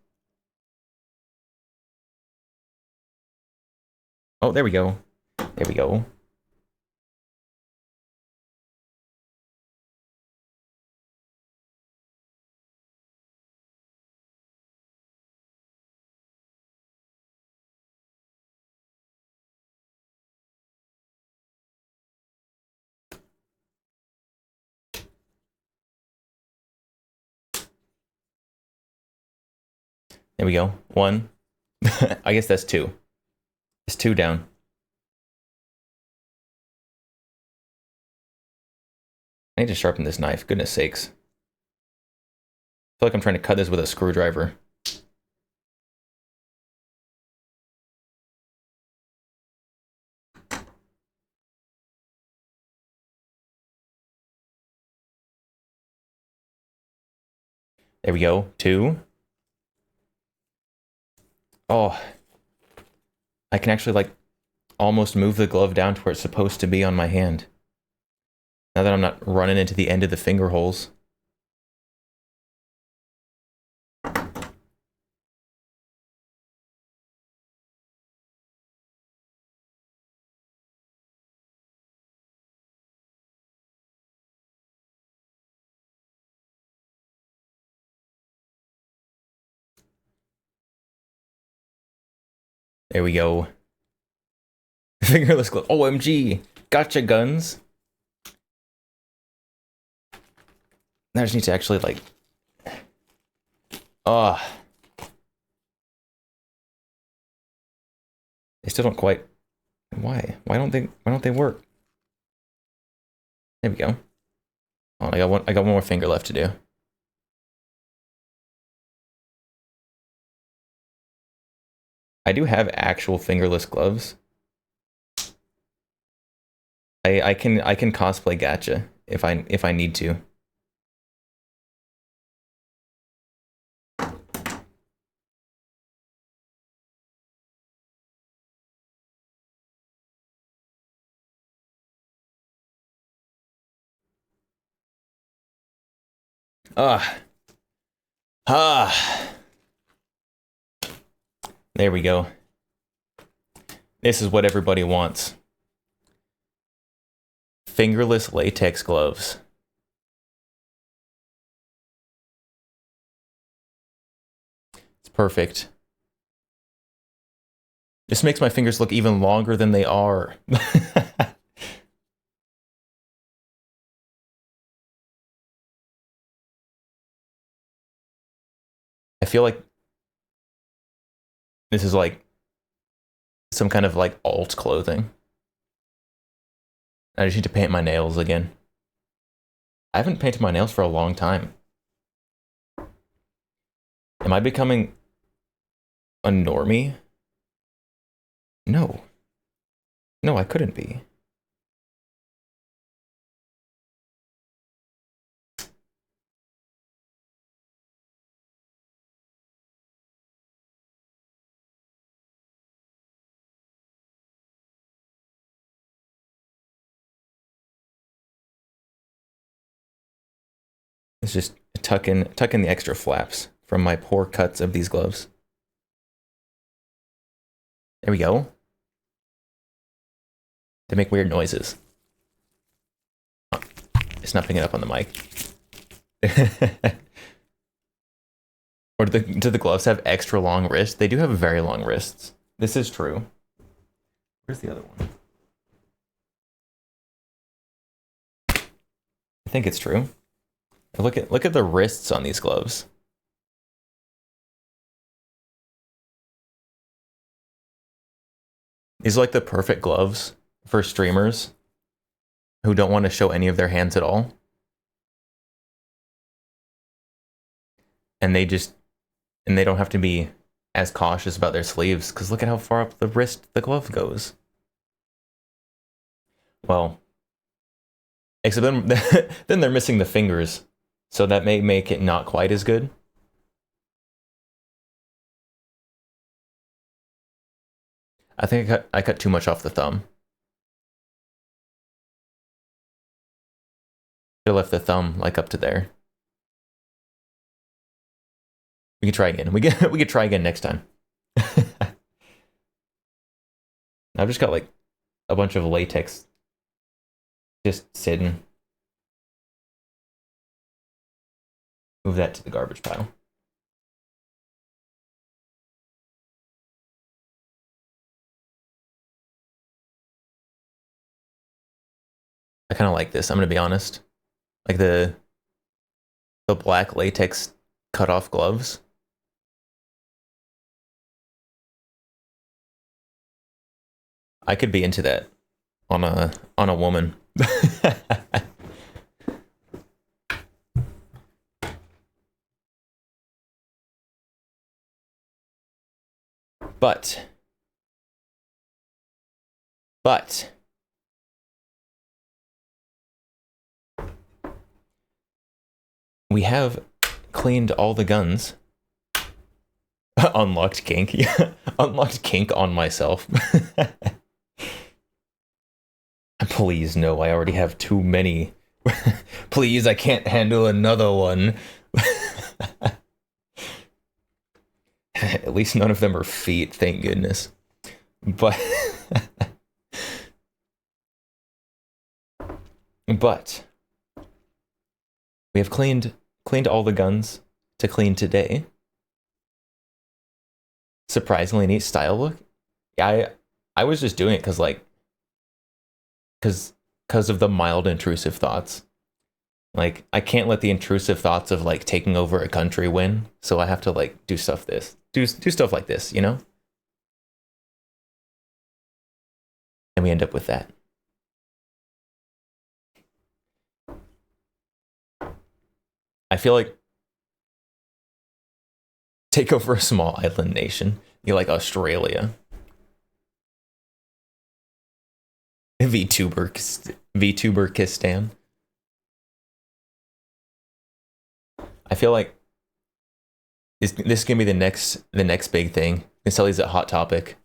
Oh, there we go. There we go. There we go. One. I guess that's two. It's two down. I need to sharpen this knife. Goodness sakes. I feel like I'm trying to cut this with a screwdriver. There we go. 2. Oh, I can actually like almost move the glove down to where it's supposed to be on my hand. Now that I'm not running into the end of the finger holes. There we go. Fingerless glove. OMG. Gotcha, guns. I just need to actually like... They still don't quite... Why? Why don't they work? There we go. Oh, I got one more finger left to do. I do have actual fingerless gloves. I can cosplay Gacha if I need to. There we go. This is what everybody wants. Fingerless latex gloves. It's perfect. This makes my fingers look even longer than they are. I feel like this is like some kind of like alt clothing. I just need to paint my nails again. I haven't painted my nails for a long time. Am I becoming a normie? No. No, I couldn't be. Let's just tuck in the extra flaps from my poor cuts of these gloves. There we go. They make weird noises. Oh, it's not picking it up on the mic. Or do the gloves have extra long wrists? They do have very long wrists. This is true. Where's the other one? I think it's true. Look at the wrists on these gloves. These are like the perfect gloves for streamers who don't want to show any of their hands at all. And they don't have to be as cautious about their sleeves, because look at how far up the wrist the glove goes. Well, except then they're missing the fingers, so that may make it not quite as good. I think I cut too much off the thumb. I left the thumb like up to there. We can try again. We could try again next time. I've just got like a bunch of latex just sitting. Move that to the garbage pile. I kind of like this, I'm gonna be honest. Like the black latex cut-off gloves. I could be into that on a woman. But we have cleaned all the guns. Unlocked kink. Yeah. Unlocked kink on myself. Please, no, I already have too many. Please, I can't handle another one. At least none of them are feet, thank goodness. But but we have cleaned all the guns to clean today. Surprisingly neat style look. Yeah, I was just doing it because of the mild intrusive thoughts. Like, I can't let the intrusive thoughts of like taking over a country win, so I have to like do stuff like this, you know? And we end up with that. I feel like take over a small island nation, you like Australia. VTuberkistan. I feel like this can be the next big thing. It's always a hot topic.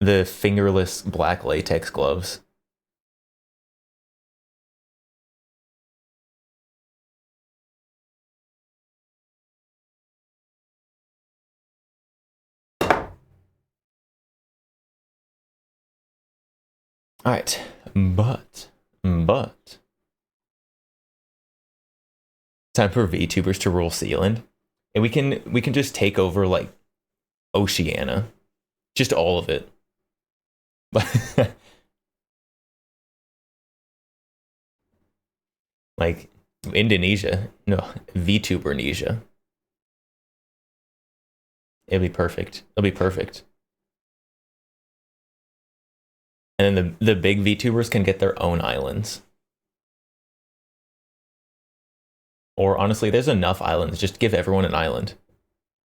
The fingerless black latex gloves. All right, but time for VTubers to rule Sealand, and we can just take over like Oceania, just all of it. Like Indonesia, no, VTubernesia. It'll be perfect. It'll be perfect. And then the big VTubers can get their own islands. Or honestly, there's enough islands. Just give everyone an island.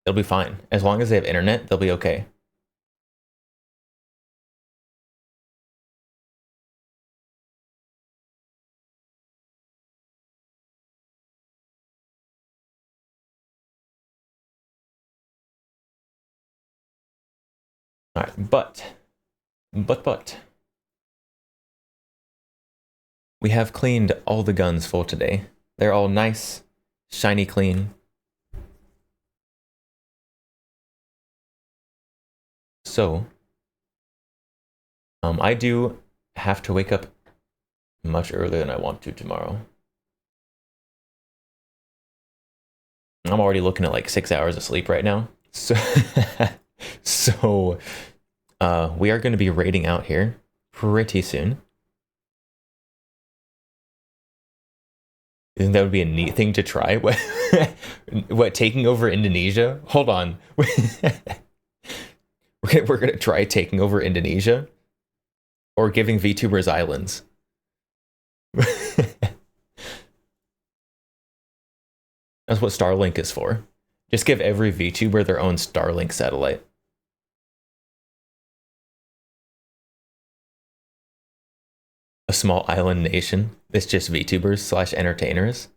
They'll be fine. As long as they have internet, they'll be okay. All right, but we have cleaned all the guns for today. They're all nice, shiny clean. So, I do have to wake up much earlier than I want to tomorrow. I'm already looking at like 6 hours of sleep right now. So, so we are going to be raiding out here pretty soon. Isn't that would be a neat thing to try? What taking over Indonesia? Hold on. We're gonna try taking over Indonesia or giving VTubers islands. That's what Starlink is for. Just give every VTuber their own Starlink satellite. A small island nation that's just VTubers / entertainers.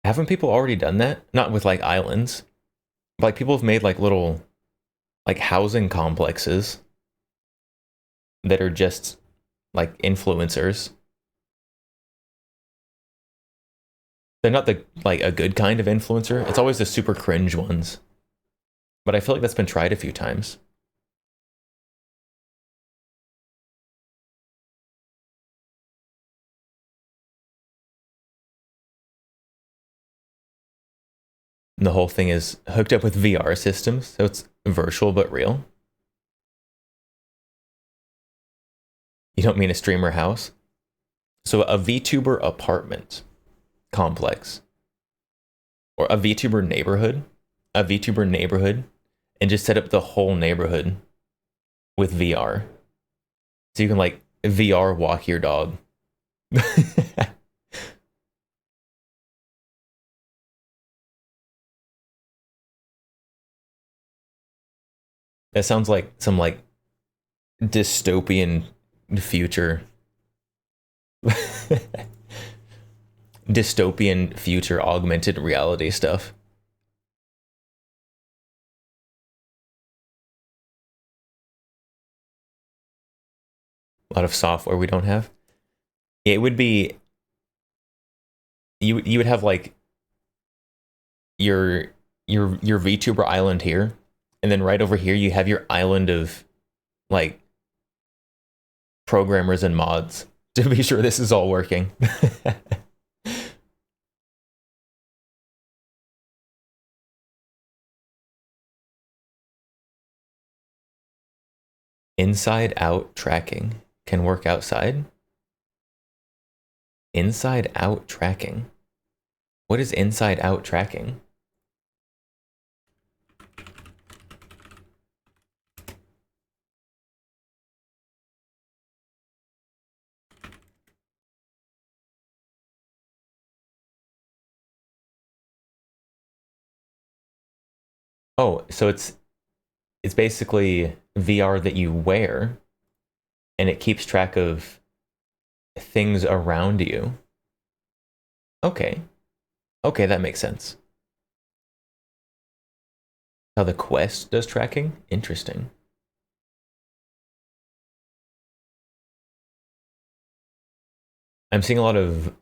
Haven't people already done that? Not with like islands. But, like people have made like little like housing complexes that are just like influencers. They're not the like a good kind of influencer. It's always the super cringe ones. But I feel like that's been tried a few times. And the whole thing is hooked up with VR systems, so it's virtual but real. You don't mean a streamer house? So a VTuber apartment complex. Or a VTuber neighborhood. A VTuber neighborhood. And just set up the whole neighborhood with VR. So you can like VR walk your dog. That sounds like some like dystopian future. dystopian future augmented reality stuff. A lot of software we don't have. It would be you would have like your your VTuber island here, and then right over here you have your island of like programmers and mods to be sure this is all working. Inside out tracking can work outside. Inside out tracking. What is inside out tracking? Oh, so it's basically VR that you wear and it keeps track of things around you. Okay. Okay, that makes sense. How the Quest does tracking? Interesting. I'm seeing a lot of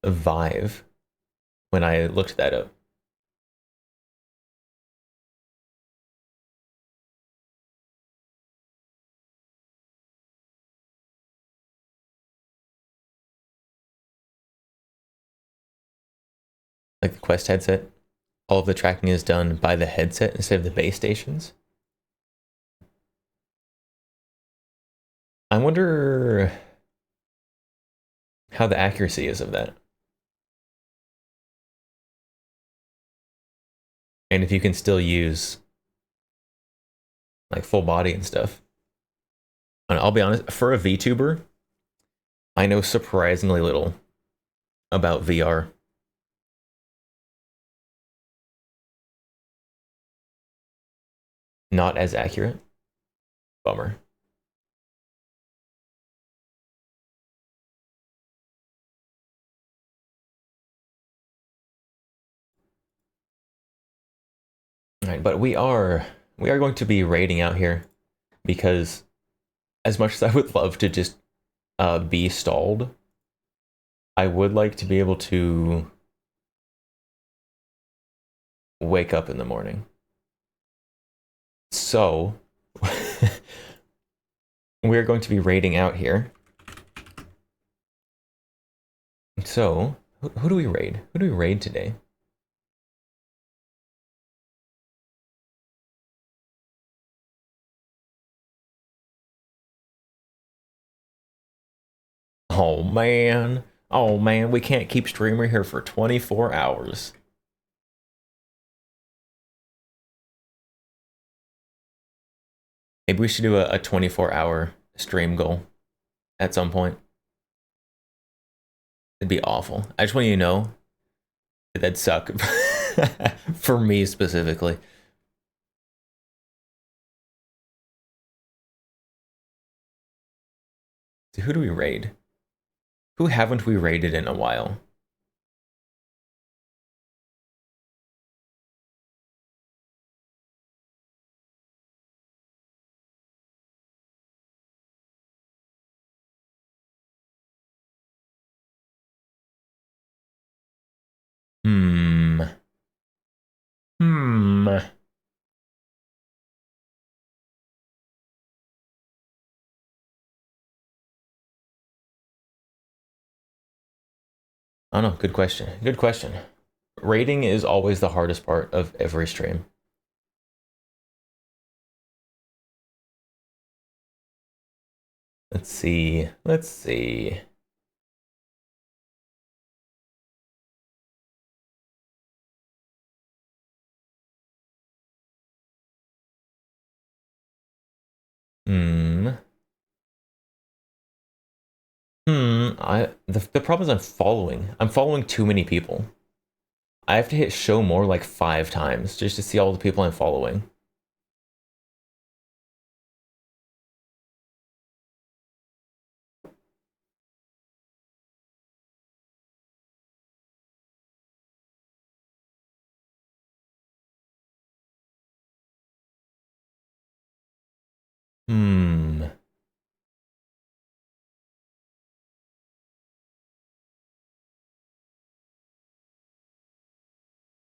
Vive when I looked that up. Like the Quest headset. All of the tracking is done by the headset instead of the base stations. I wonder how the accuracy is of that. And if you can still use like full body and stuff. And I'll be honest, for a VTuber, I know surprisingly little about VR. Not as accurate. Bummer. All right, but we are going to be raiding out here because as much as I would love to just be stalled, I would like to be able to wake up in the morning. So we're going to be raiding out here. So who do we raid? Who do we raid today? Oh man. Oh man, we can't keep streamer here for 24 hours. Maybe we should do a 24-hour stream goal at some point. It'd be awful. I just want you to know that'd suck for me specifically. So who do we raid? Who haven't we raided in a while? Hmm. Hmm. I don't know. Good question. Good question. Rating is always the hardest part of every stream. Let's see. Let's see. Hmm. The problem is I'm following too many people. I have to hit show more like 5 times just to see all the people I'm following.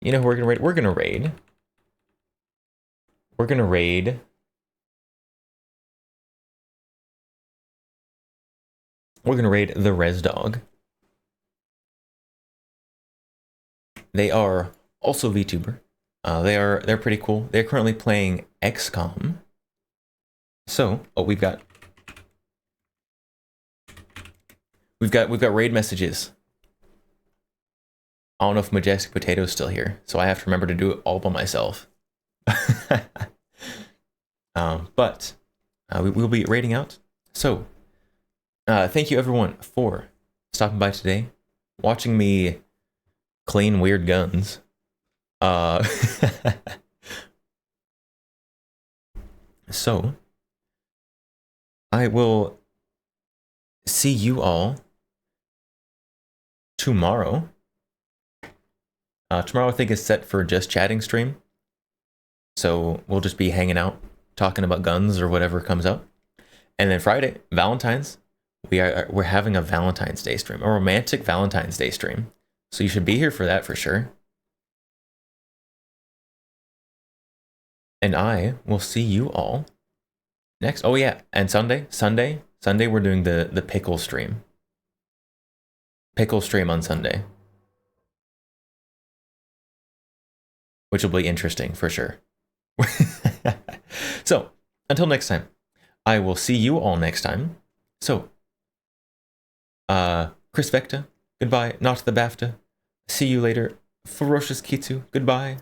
You know who we're gonna raid? We're gonna raid. We're gonna raid. We're gonna raid the Res Dog. They are also VTuber. They're pretty cool. They're currently playing XCOM. So, oh, we've got raid messages. I don't know if Majestic Potato's still here, so I have to remember to do it all by myself. But we'll be raiding out. So, thank you everyone for stopping by today, watching me clean weird guns. So, I will see you all tomorrow. Tomorrow I think is set for just chatting stream. So we'll just be hanging out, talking about guns or whatever comes up. And then Friday, Valentine's, we're having a Valentine's Day stream, a romantic Valentine's Day stream. So you should be here for that for sure. And I will see you all next. Oh yeah, and Sunday we're doing the pickle stream. Pickle stream on Sunday. Which will be interesting for sure. So, until next time, I will see you all next time. So, Chris Vecta, goodbye. Not the BAFTA. See you later. Ferocious Kitsu, goodbye.